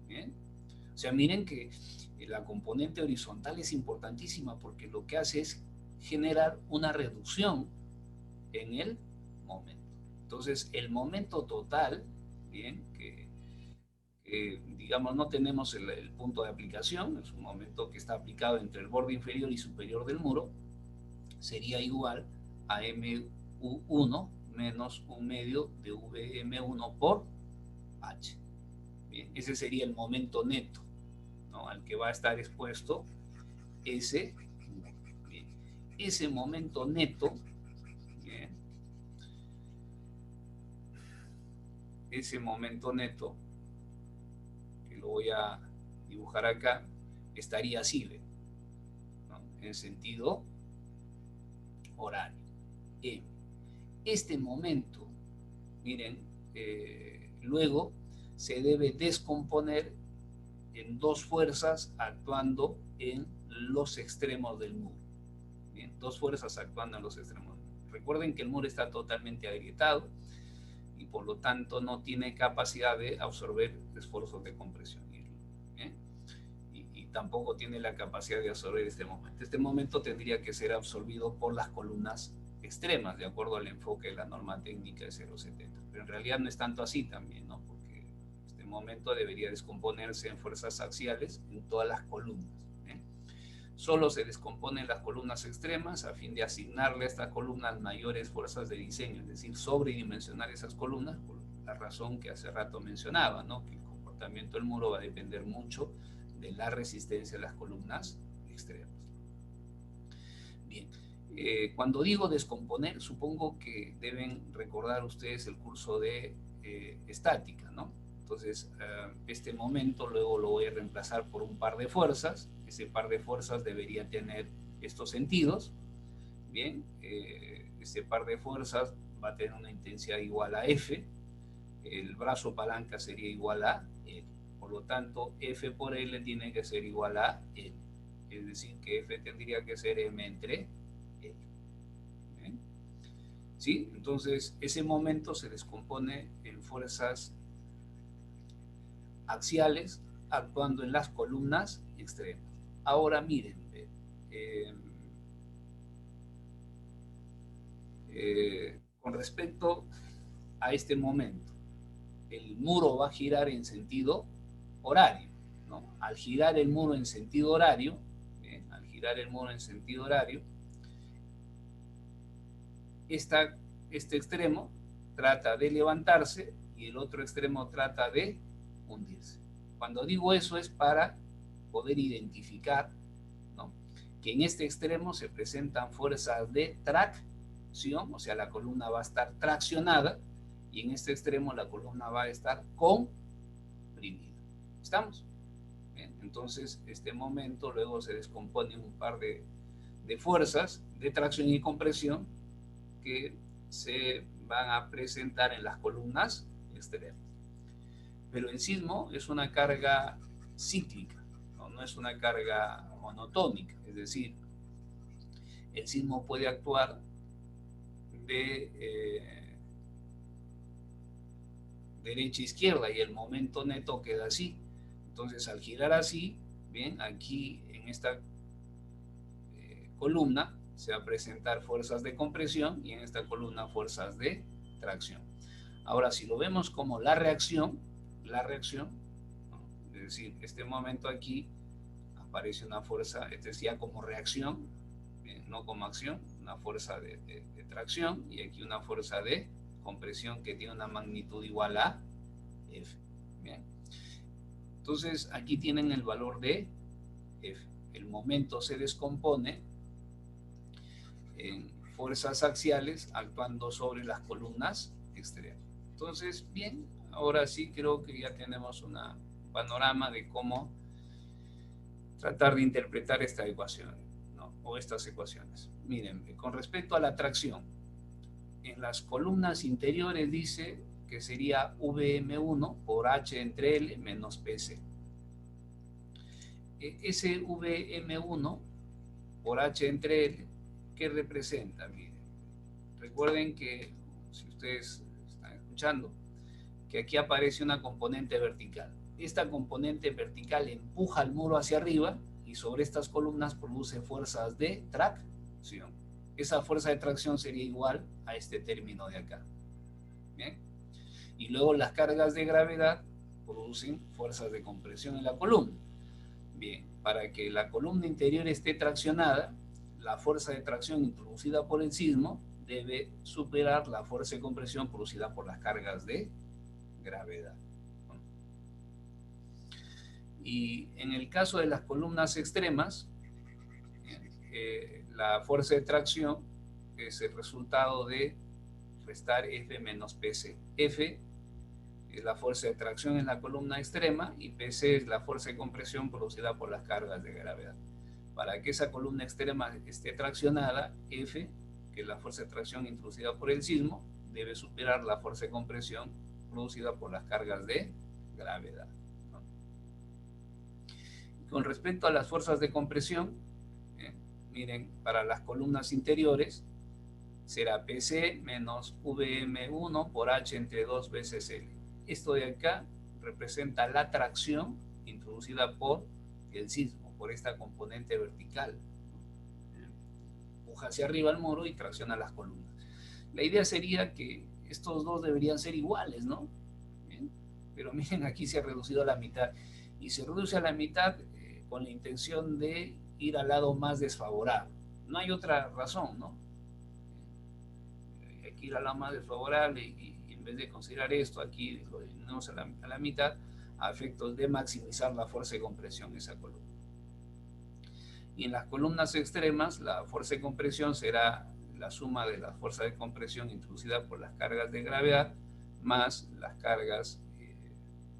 ¿Bien? O sea, miren que la componente horizontal es importantísima porque lo que hace es generar una reducción en el momento. Entonces, el momento total, bien, que digamos no tenemos el punto de aplicación, es un momento que está aplicado entre el borde inferior y superior del muro, sería igual a MU1 menos 1/2 de VM1 por H. Bien, ese sería el momento neto, ¿no?, al que va a estar expuesto ese. Bien, ese momento neto, bien, ese momento neto, que lo voy a dibujar acá, estaría así, ¿ve? ¿No? En sentido horario. En este momento, miren, luego se debe descomponer en dos fuerzas actuando en los extremos del muro. Bien, dos fuerzas actuando en los extremos. Recuerden que el muro está totalmente agrietado y por lo tanto no tiene capacidad de absorber esfuerzos de compresión. ¿Bien? Y tampoco tiene la capacidad de absorber este momento. Este momento tendría que ser absorbido por las columnas extremas, de acuerdo al enfoque de la norma técnica de 0,70. Pero en realidad no es tanto así también, ¿no? Porque este momento debería descomponerse en fuerzas axiales en todas las columnas. Solo se descomponen las columnas extremas a fin de asignarle a estas columnas mayores fuerzas de diseño, es decir, sobredimensionar esas columnas por la razón que hace rato mencionaba, ¿no? Que el comportamiento del muro va a depender mucho de la resistencia de las columnas extremas. Bien, cuando digo descomponer, supongo que deben recordar ustedes el curso de estática, ¿no? Entonces, este momento luego lo voy a reemplazar por un par de fuerzas. Ese par de fuerzas debería tener estos sentidos. Bien, ese par de fuerzas va a tener una intensidad igual a F. El brazo palanca sería igual a L. Por lo tanto, F por L tiene que ser igual a L. Es decir, que F tendría que ser M entre L. ¿Bien? ¿Sí? Entonces, ese momento se descompone en fuerzas axiales actuando en las columnas extremas. Ahora miren, con respecto a este momento, el muro va a girar en sentido horario, ¿no? Al girar el muro en sentido horario, al girar el muro en sentido horario, este extremo trata de levantarse y el otro extremo trata de hundirse. Cuando digo eso es para poder identificar, ¿no?, que en este extremo se presentan fuerzas de tracción, o sea, la columna va a estar traccionada, y en este extremo la columna va a estar comprimida. ¿Estamos? Bien, entonces, este momento luego se descompone en un par de fuerzas de tracción y compresión que se van a presentar en las columnas extremas. Pero el sismo es una carga cíclica, no es una carga monotónica, es decir, el sismo puede actuar de derecha a izquierda y el momento neto queda así. Entonces, al girar así, bien, aquí en esta columna se va a presentar fuerzas de compresión y en esta columna fuerzas de tracción. Ahora, si lo vemos como la reacción, ¿no?, es decir, este momento aquí aparece una fuerza, este es ya como reacción, no como acción, una fuerza de tracción, y aquí una fuerza de compresión que tiene una magnitud igual a F. Bien. Entonces, aquí tienen el valor de F. El momento se descompone en fuerzas axiales actuando sobre las columnas extremas. Entonces, bien, ahora sí creo que ya tenemos un panorama de cómo tratar de interpretar esta ecuación, ¿no?, o estas ecuaciones. Miren, con respecto a la tracción, en las columnas interiores dice que sería VM1 por H entre L menos PC. Ese VM1 por H entre L, ¿qué representa? Miren, recuerden que, si ustedes están escuchando, que aquí aparece una componente vertical. Esta componente vertical empuja el muro hacia arriba y sobre estas columnas produce fuerzas de tracción. Esa fuerza de tracción sería igual a este término de acá. ¿Bien? Y luego las cargas de gravedad producen fuerzas de compresión en la columna. Bien, para que la columna interior esté traccionada, la fuerza de tracción introducida por el sismo debe superar la fuerza de compresión producida por las cargas de gravedad. Y en el caso de las columnas extremas, la fuerza de tracción es el resultado de restar F menos PC. F es la fuerza de tracción en la columna extrema, y PC es la fuerza de compresión producida por las cargas de gravedad. Para que esa columna extrema esté traccionada, F, que es la fuerza de tracción introducida por el sismo, debe superar la fuerza de compresión producida por las cargas de gravedad. Con respecto a las fuerzas de compresión, miren, para las columnas interiores será PC menos VM1 por H entre 2 veces L. Esto de acá representa la tracción introducida por el sismo, por esta componente vertical. Empuja hacia arriba el muro y tracciona las columnas. La idea sería que estos dos deberían ser iguales, ¿no? Bien. Pero miren, aquí se ha reducido a la mitad. Y se reduce a la mitad con la intención de ir al lado más desfavorable. No hay otra razón, ¿no? Hay que ir al lado más desfavorable y en vez de considerar esto, aquí lo disminuimos a la mitad a efectos de maximizar la fuerza de compresión en esa columna. Y en las columnas extremas, la fuerza de compresión será la suma de la fuerza de compresión introducida por las cargas de gravedad más las cargas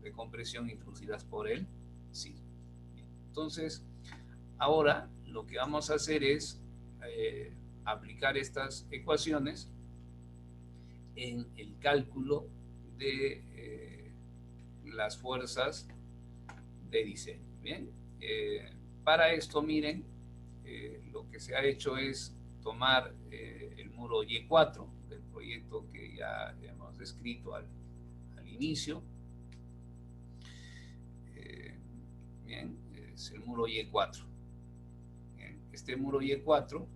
de compresión introducidas por el sismo. Entonces, ahora lo que vamos a hacer es aplicar estas ecuaciones en el cálculo de las fuerzas de diseño. Bien, para esto, miren, lo que se ha hecho es tomar el muro Y4 del proyecto que ya hemos descrito al inicio. Bien, es el muro Y4. Bien, este muro Y4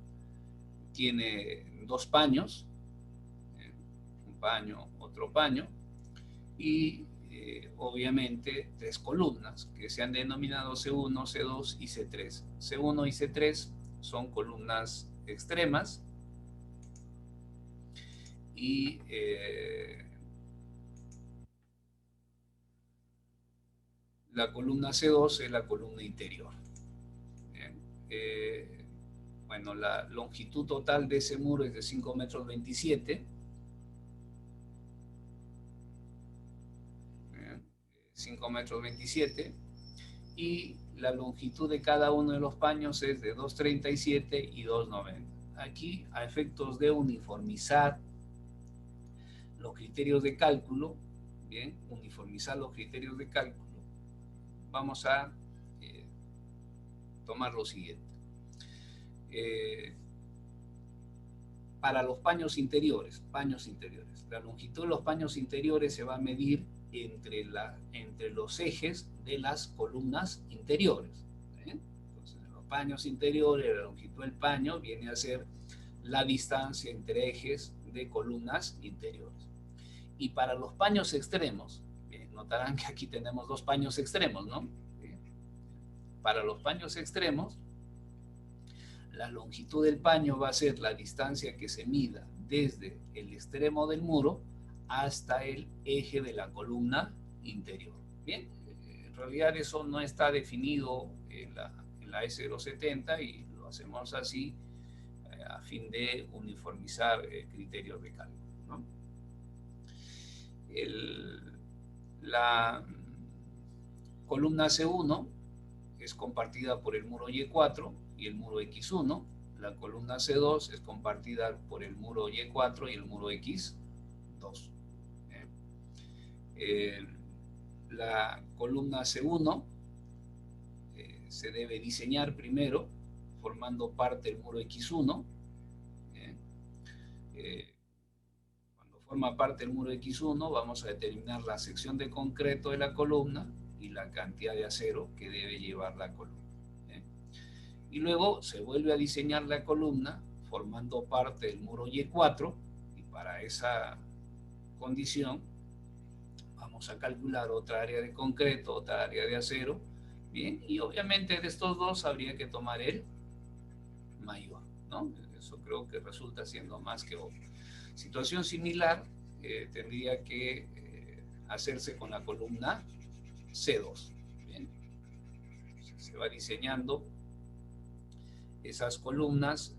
tiene dos paños, un paño, otro paño, y obviamente tres columnas que se han denominado C1, C2 y C3. C1 y C3 son columnas extremas y la columna C2 es la columna interior. Bien, bueno, la longitud total de ese muro es de 5,27 metros. 5,27 metros, y la longitud de cada uno de los paños es de 2,37 y 2,90. Aquí, a efectos de uniformizar los criterios de cálculo, bien, uniformizar los criterios de cálculo, vamos a tomar lo siguiente. Para los paños interiores, la longitud de los paños interiores se va a medir entre los ejes de las columnas interiores. Entonces, en los paños interiores, la longitud del paño viene a ser la distancia entre ejes de columnas interiores. Y para los paños extremos, notarán que aquí tenemos dos paños extremos, ¿no? Para los paños extremos, la longitud del paño va a ser la distancia que se mida desde el extremo del muro hasta el eje de la columna interior. Bien, en realidad eso no está definido en la S070 y lo hacemos así a fin de uniformizar criterios de cálculo, ¿no? La columna C1 es compartida por el muro Y4 y el muro X1. La columna C2 es compartida por el muro Y4 y el muro X2. La columna C1 se debe diseñar primero formando parte del muro X1. Cuando forma parte del muro X1 vamos a determinar la sección de concreto de la columna y la cantidad de acero que debe llevar la columna. Y luego se vuelve a diseñar la columna formando parte del muro Y4, y para esa condición vamos a calcular otra área de concreto, otra área de acero. Bien, y obviamente de estos dos habría que tomar el mayor, ¿no? Eso creo que resulta siendo más que obvio. Situación similar tendría que hacerse con la columna C2. Bien, se va diseñando esas columnas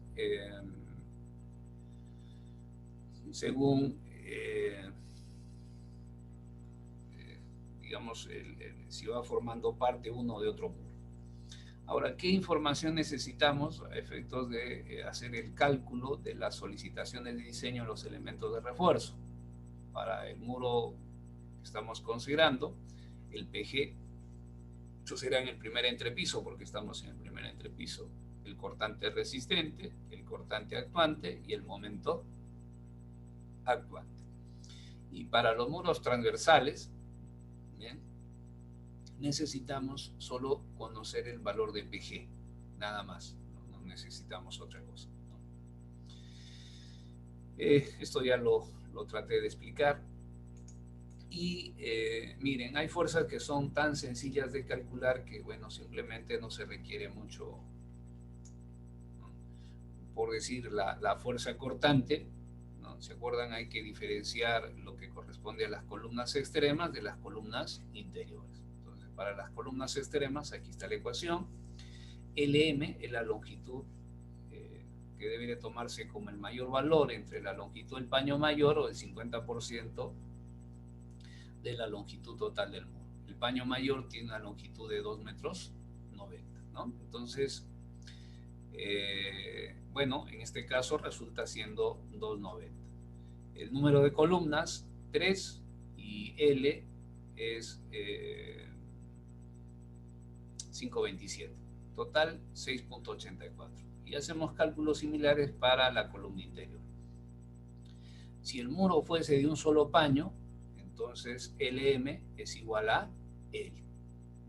según digamos, si va formando parte uno de otro muro. Ahora, ¿qué información necesitamos a efectos de hacer el cálculo de las solicitaciones de diseño de los elementos de refuerzo? Para el muro que estamos considerando, el PG, eso será en el primer entrepiso, porque estamos en el primer entrepiso, el cortante resistente, el cortante actuante y el momento actuante. Y para los muros transversales, ¿bien?, necesitamos solo conocer el valor de PG, nada más, no necesitamos otra cosa, ¿no? Esto ya lo traté de explicar. Y miren, hay fuerzas que son tan sencillas de calcular que, bueno, simplemente no se requiere mucho, ¿no? Por decir, la fuerza cortante, ¿no? ¿Se acuerdan? Hay que diferenciar lo que corresponde a las columnas extremas de las columnas interiores. Entonces, para las columnas extremas, aquí está la ecuación. LM es la longitud que debe de tomarse como el mayor valor entre la longitud del paño mayor o el 50% de la longitud total del muro. El paño mayor tiene una longitud de 2,90 metros, ¿no? Entonces, bueno, en este caso resulta siendo 2,90. El número de columnas, 3, y L es 5,27. Total, 6,84. Y hacemos cálculos similares para la columna interior. Si el muro fuese de un solo paño, entonces LM es igual a L.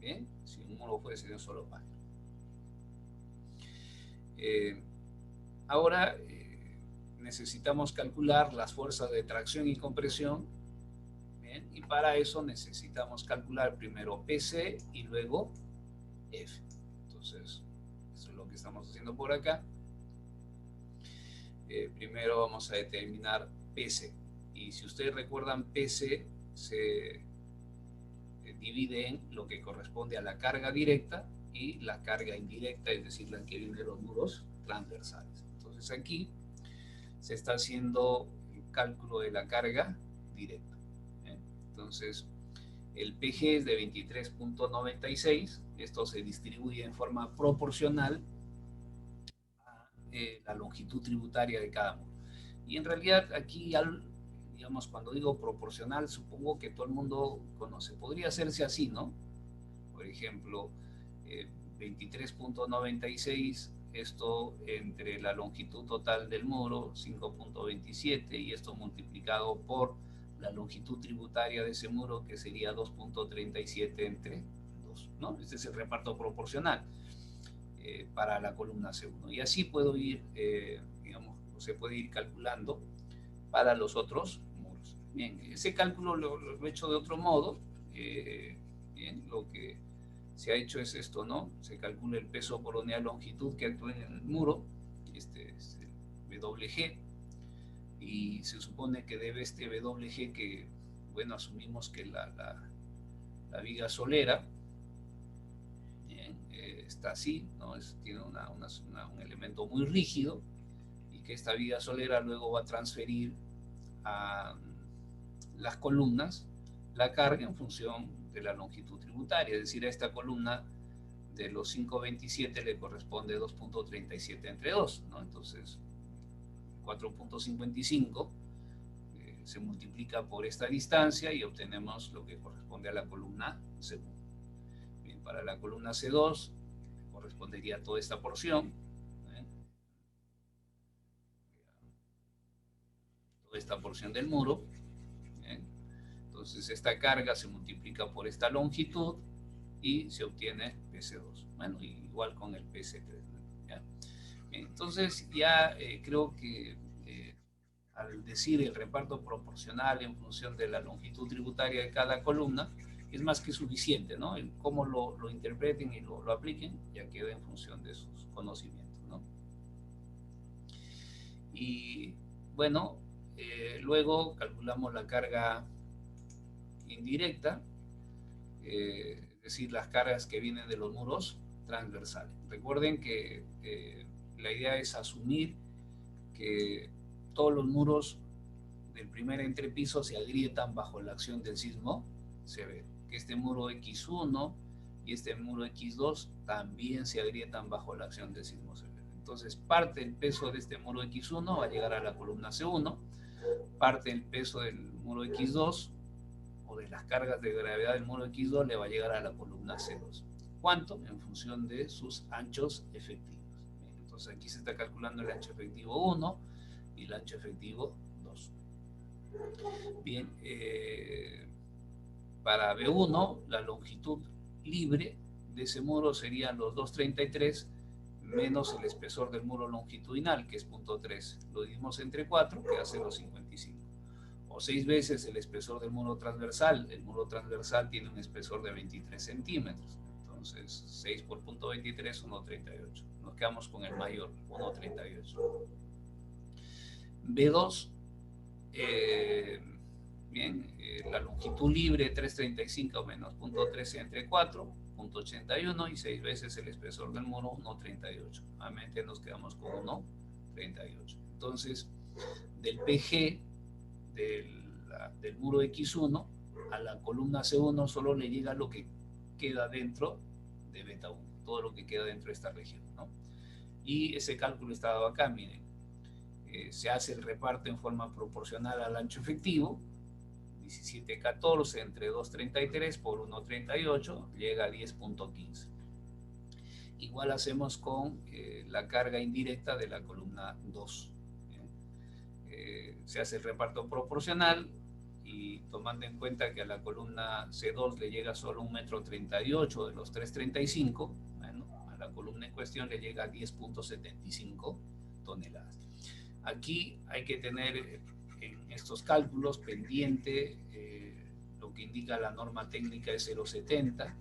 ¿Bien? Si un muro fuese de un solo paño. Ahora necesitamos calcular las fuerzas de tracción y compresión. ¿Bien? Y para eso necesitamos calcular primero PC y luego F. Entonces, eso es lo que estamos haciendo por acá. Primero vamos a determinar PC. Y si ustedes recuerdan, PC se divide en lo que corresponde a la carga directa y la carga indirecta, es decir, la que viene de los muros transversales. Entonces aquí se está haciendo el cálculo de la carga directa. Entonces el PG es de 23,96. Esto se distribuye en forma proporcional a la longitud tributaria de cada muro. Y en realidad aquí, digamos, cuando digo proporcional, supongo que todo el mundo conoce. Podría hacerse así, ¿no? Por ejemplo, 23,96, esto entre la longitud total del muro, 5,27, y esto multiplicado por la longitud tributaria de ese muro, que sería 2,37 entre 2, ¿no? Este es el reparto proporcional para la columna C1. Y así puedo ir, digamos, se puede ir calculando para los otros muros. Bien, ese cálculo lo he hecho de otro modo. Bien, lo que se ha hecho es esto, ¿no? Se calcula el peso por unidad de longitud que actúa en el muro, este es el WG, y se supone que debe este WG, que, bueno, asumimos que la viga solera, bien, está así, ¿no? Tiene un elemento muy rígido, y que esta viga solera luego va a transferir a las columnas la carga en función de la longitud tributaria, es decir, a esta columna de los 5,27 le corresponde 2,37 entre 2, ¿no? Entonces 4,55 se multiplica por esta distancia y obtenemos lo que corresponde a la columna C1. Bien, para la columna C2 correspondería toda esta porción, toda esta porción del muro. Entonces esta carga se multiplica por esta longitud y se obtiene PC2. Bueno, igual con el PC3. ¿Ya? Entonces ya creo que al decir el reparto proporcional en función de la longitud tributaria de cada columna, es más que suficiente, ¿no? El cómo lo interpreten y lo apliquen ya queda en función de sus conocimientos, ¿no? Y bueno, luego calculamos la carga indirecta, es decir, las cargas que vienen de los muros transversales. Recuerden que la idea es asumir que todos los muros del primer entrepiso se agrietan bajo la acción del sismo severo, porque este muro X1 y este muro X2 también se agrietan bajo la acción del sismo severo. Entonces, parte del peso de este muro X1 va a llegar a la columna C1, parte del peso del muro X2 o de las cargas de gravedad del muro X2 le va a llegar a la columna C2. ¿Cuánto? En función de sus anchos efectivos. Entonces, aquí se está calculando el ancho efectivo 1 y el ancho efectivo 2. Bien, para B1, la longitud libre de ese muro serían los 2,33 menos el espesor del muro longitudinal, que es 0.3. Lo dividimos entre 4, que hace 0,55. O 6 veces el espesor del muro transversal. El muro transversal tiene un espesor de 23 centímetros. Entonces, 6 por 0.23, 1,38. Nos quedamos con el mayor, 1,38. B2, bien, la longitud libre 335 menos 0.13 entre 4, 0.81 y 6 veces el espesor del muro 1,38. Nuevamente nos quedamos con 1,38. Entonces, del PG del muro X1 a la columna C1 solo le llega lo que queda dentro de beta 1, todo lo que queda dentro de esta región, ¿no? Y ese cálculo está dado acá, miren. Se hace el reparto en forma proporcional al ancho efectivo, 17,14 entre 2,33 por 1,38 llega a 10,15. Igual hacemos con la carga indirecta de la columna 2. Se hace el reparto proporcional y tomando en cuenta que a la columna C2 le llega solo 1,38 m de los 3,35, bueno, a la columna en cuestión le llega a 10,75 toneladas. Aquí hay que tener en estos cálculos pendiente lo que indica la norma técnica de 0,70.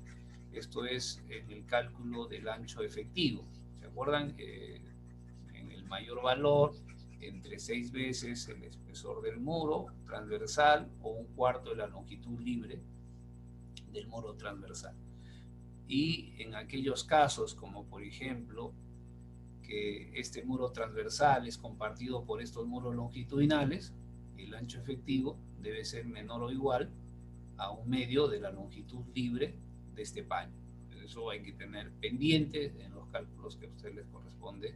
Esto es en el cálculo del ancho efectivo. ¿Se acuerdan? En el mayor valor, entre 6 veces el espesor del muro transversal o 1/4 de la longitud libre del muro transversal. Y en aquellos casos, como por ejemplo, que este muro transversal es compartido por estos muros longitudinales, el ancho efectivo debe ser menor o igual a 1/2 de la longitud libre de este paño. Eso hay que tener pendiente en los cálculos que a ustedes les corresponde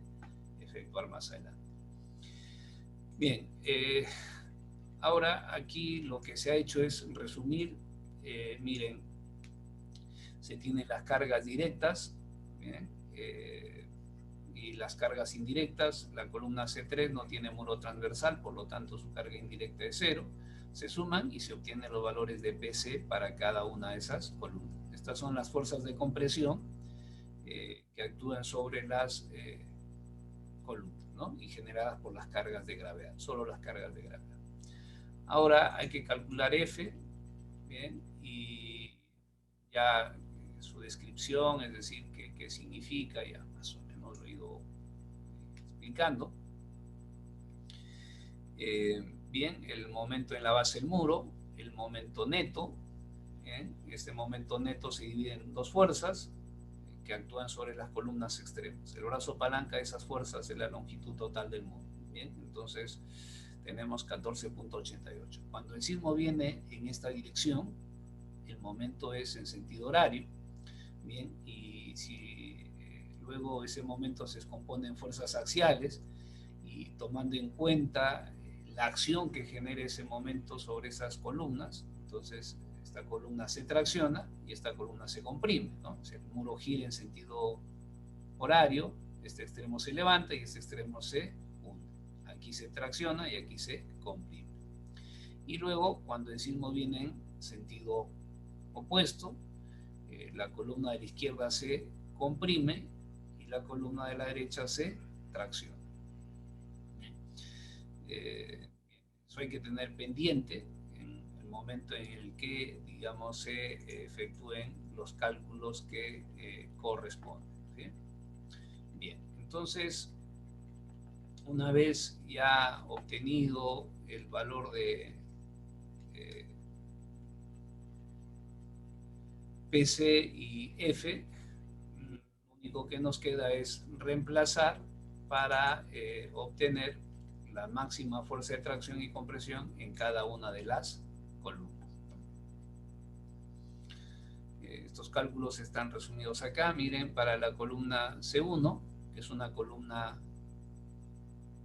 efectuar más adelante. Bien, ahora aquí lo que se ha hecho es resumir. Miren, se tienen las cargas directas, ¿bien? Y las cargas indirectas. La columna C3 no tiene muro transversal, por lo tanto su carga indirecta es 0. Se suman y se obtienen los valores de PC para cada una de esas columnas. Estas son las fuerzas de compresión que actúan sobre las columnas, ¿no? Y generadas por las cargas de gravedad, solo las cargas de gravedad. Ahora hay que calcular F, ¿bien? Y ya su descripción, es decir, qué significa, ya más o menos lo he ido explicando. Bien, el momento en la base del muro, el momento neto. Bien, este momento neto se divide en dos fuerzas que actúan sobre las columnas extremas. El brazo palanca de esas fuerzas es la longitud total del muro. Bien, entonces tenemos 14,88. Cuando el sismo viene en esta dirección, el momento es en sentido horario. Bien, y si luego ese momento se descompone en fuerzas axiales y tomando en cuenta la acción que genere ese momento sobre esas columnas, entonces esta columna se tracciona y esta columna se comprime, ¿no? O sea, el muro gira en sentido horario, este extremo se levanta y este extremo se hunde. Aquí se tracciona y aquí se comprime. Y luego, cuando el sismo viene en sentido opuesto, la columna de la izquierda se comprime y la columna de la derecha se tracciona. Eso hay que tener pendiente en el momento en el que, digamos, se efectúen los cálculos que corresponden. ¿Sí? Bien, entonces, una vez ya obtenido el valor de PC y F, lo único que nos queda es reemplazar para obtener la máxima fuerza de tracción y compresión en cada una de las columnas. estos cálculos están resumidos acá. Miren, para la columna C1, que es una columna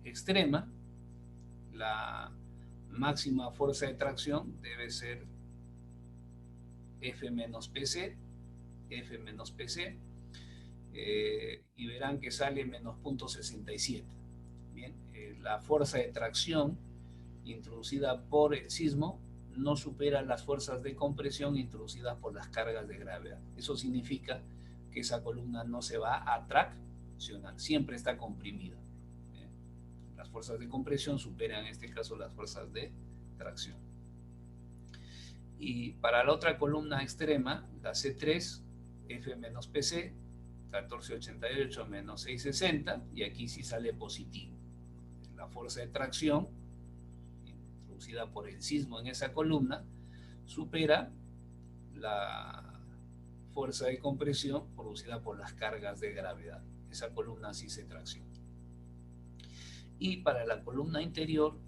extrema, la máxima fuerza de tracción debe ser F menos PC, F menos PC, y verán que sale menos 0.67. Bien, la fuerza de tracción introducida por el sismo no supera las fuerzas de compresión introducidas por las cargas de gravedad. Eso significa que esa columna no se va a traccionar, siempre está comprimida. Las fuerzas de compresión superan en este caso las fuerzas de tracción. Y para la otra columna extrema, la C3, F menos PC, 1488 menos 660, y aquí sí sale positivo. La fuerza de tracción introducida por el sismo en esa columna supera la fuerza de compresión producida por las cargas de gravedad. Esa columna sí se tracciona. Y para la columna interior,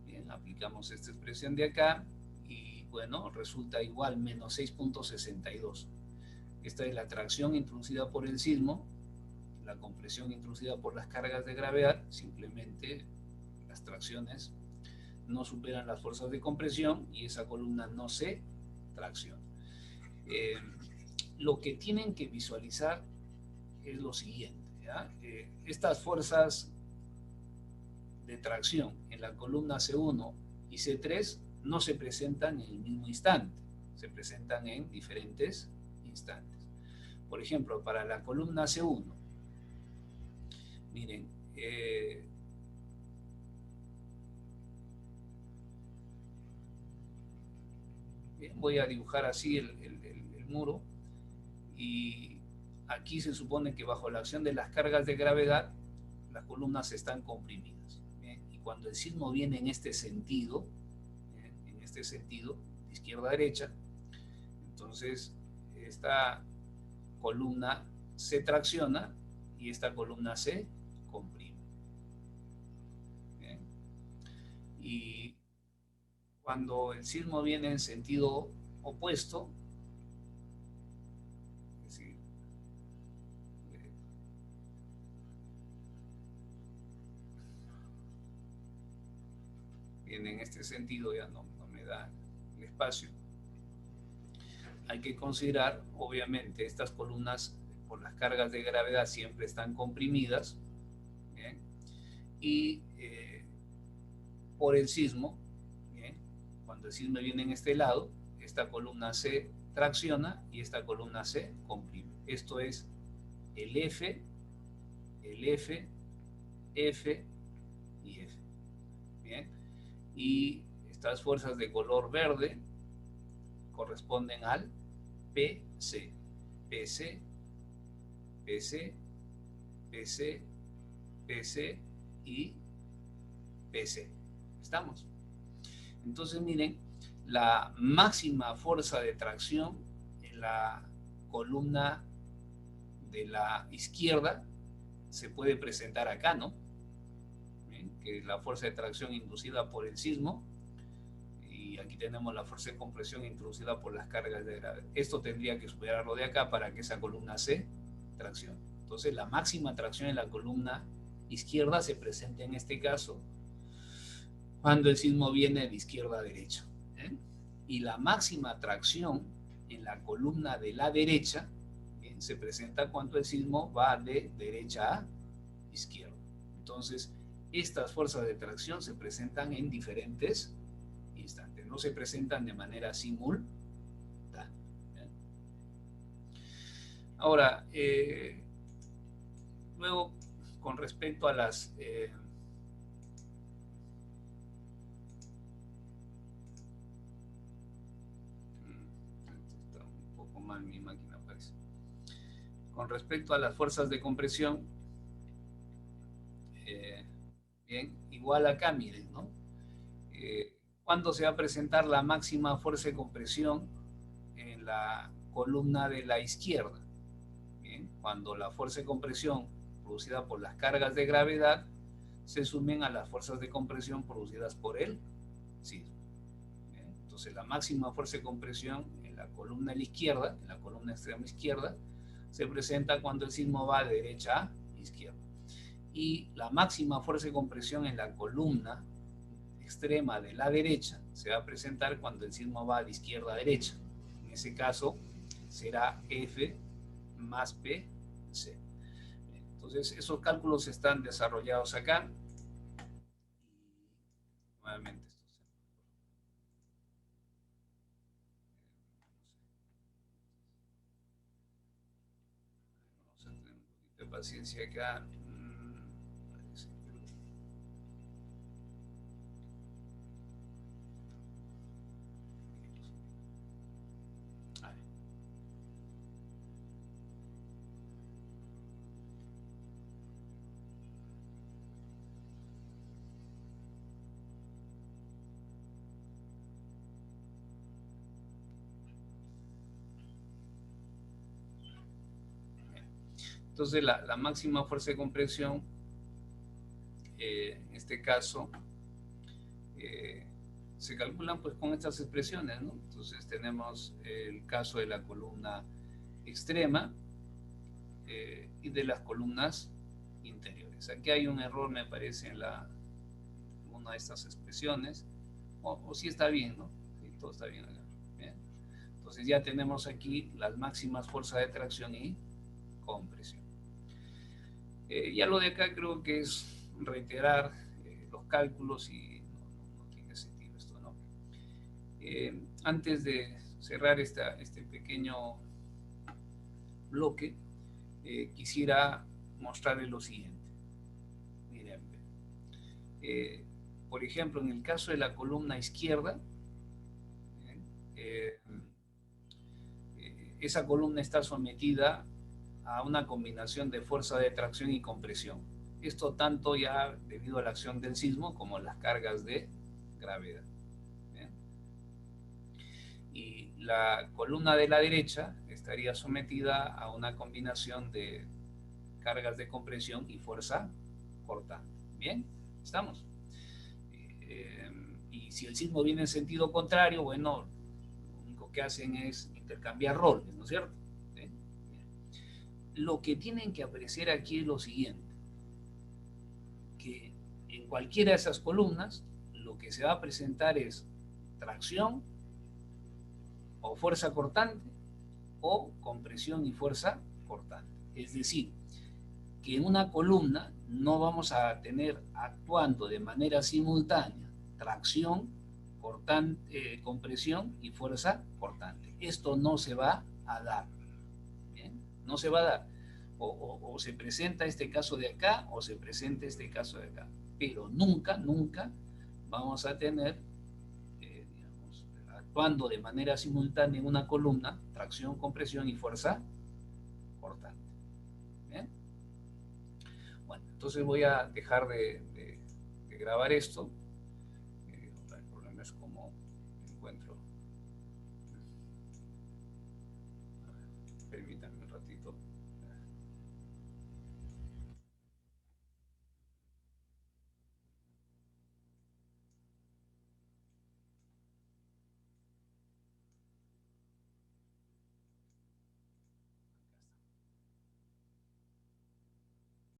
bien, aplicamos esta expresión de acá y bueno, resulta igual, menos 6.62. Esta es la tracción introducida por el sismo, la compresión introducida por las cargas de gravedad. Simplemente las tracciones no superan las fuerzas de compresión y esa columna no se tracciona. Lo que tienen que visualizar es lo siguiente, ¿ya? Estas fuerzas de tracción en la columna C1 y C3 no se presentan en el mismo instante, se presentan en diferentes instantes. Por ejemplo, para la columna C1, miren, bien, voy a dibujar así el muro, y aquí se supone que bajo la acción de las cargas de gravedad las columnas están comprimidas. Bien, y cuando el sismo viene en este sentido, de izquierda a derecha, entonces esta columna se tracciona y esta columna se comprime. Bien. Y cuando el sismo viene en sentido opuesto, es decir, viene en este sentido, ya no me da el espacio. Hay que considerar, obviamente, estas columnas por las cargas de gravedad siempre están comprimidas, ¿bien? Y por el sismo, ¿bien? Cuando el sismo viene en este lado, esta columna se tracciona y esta columna se comprime. Esto es el F, F y F. ¿Bien? Y estas fuerzas de color verde corresponden al PC, PC, PC, PC, PC y PC. ¿Estamos? Entonces miren, la máxima fuerza de tracción en la columna de la izquierda se puede presentar acá, ¿no? ¿Bien? Que es la fuerza de tracción inducida por el sismo, y aquí tenemos la fuerza de compresión introducida por las cargas de gravedad. Esto tendría que superarlo de acá para que esa columna se traccione. Entonces la máxima tracción en la columna izquierda se presenta en este caso cuando el sismo viene de izquierda a derecha. Y la máxima tracción en la columna de la derecha se presenta cuando el sismo va de derecha a izquierda. Entonces, estas fuerzas de tracción se presentan en diferentes instantes, no se presentan de manera simultánea. Ahora, luego, con respecto a las... está un poco mal mi máquina, parece. Con respecto a las fuerzas de compresión, bien, igual acá, miren, ¿no? ¿Cuándo se va a presentar la máxima fuerza de compresión en la columna de la izquierda? Bien, cuando la fuerza de compresión producida por las cargas de gravedad se sumen a las fuerzas de compresión producidas por el sismo. Bien, entonces la máxima fuerza de compresión en la columna a la izquierda, en la columna extrema izquierda, se presenta cuando el sismo va de derecha a izquierda. Y la máxima fuerza de compresión en la columna extrema de la derecha se va a presentar cuando el sismo va de izquierda a derecha. En ese caso será F más PC. Entonces esos cálculos están desarrollados acá. Nuevamente vamos a tener un poquito de paciencia acá. Entonces la máxima fuerza de compresión, en este caso, se calculan pues con estas expresiones, ¿no? Entonces tenemos el caso de la columna extrema y de las columnas interiores. Aquí hay un error, me parece, en una de estas expresiones, o sí está bien, ¿no? Sí, todo está bien acá. Bien. Entonces ya tenemos aquí las máximas fuerzas de tracción y compresión. Ya lo de acá creo que es reiterar los cálculos y no tiene sentido esto, ¿no? Antes de cerrar este pequeño bloque, quisiera mostrarles lo siguiente. Miren, por ejemplo, en el caso de la columna izquierda, esa columna está sometida a una combinación de fuerza de tracción y compresión. Esto tanto ya debido a la acción del sismo como las cargas de gravedad. ¿Bien? Y la columna de la derecha estaría sometida a una combinación de cargas de compresión y fuerza cortante. ¿Bien? ¿Estamos? Y si el sismo viene en sentido contrario, bueno, lo único que hacen es intercambiar roles, ¿no es cierto? ¿Sí? Lo que tienen que apreciar aquí es lo siguiente, que en cualquiera de esas columnas lo que se va a presentar es tracción o fuerza cortante o compresión y fuerza cortante. Es decir, que en una columna no vamos a tener actuando de manera simultánea tracción, compresión y fuerza cortante. Esto no se va a dar. ¿Bien? No se va a dar. O se presenta este caso de acá o se presenta este caso de acá. Pero nunca, nunca vamos a tener, digamos, actuando de manera simultánea en una columna, tracción, compresión y fuerza cortante. ¿Bien? Bueno, entonces voy a dejar de grabar esto. El problema es cómo encuentro. Permítanme un ratito.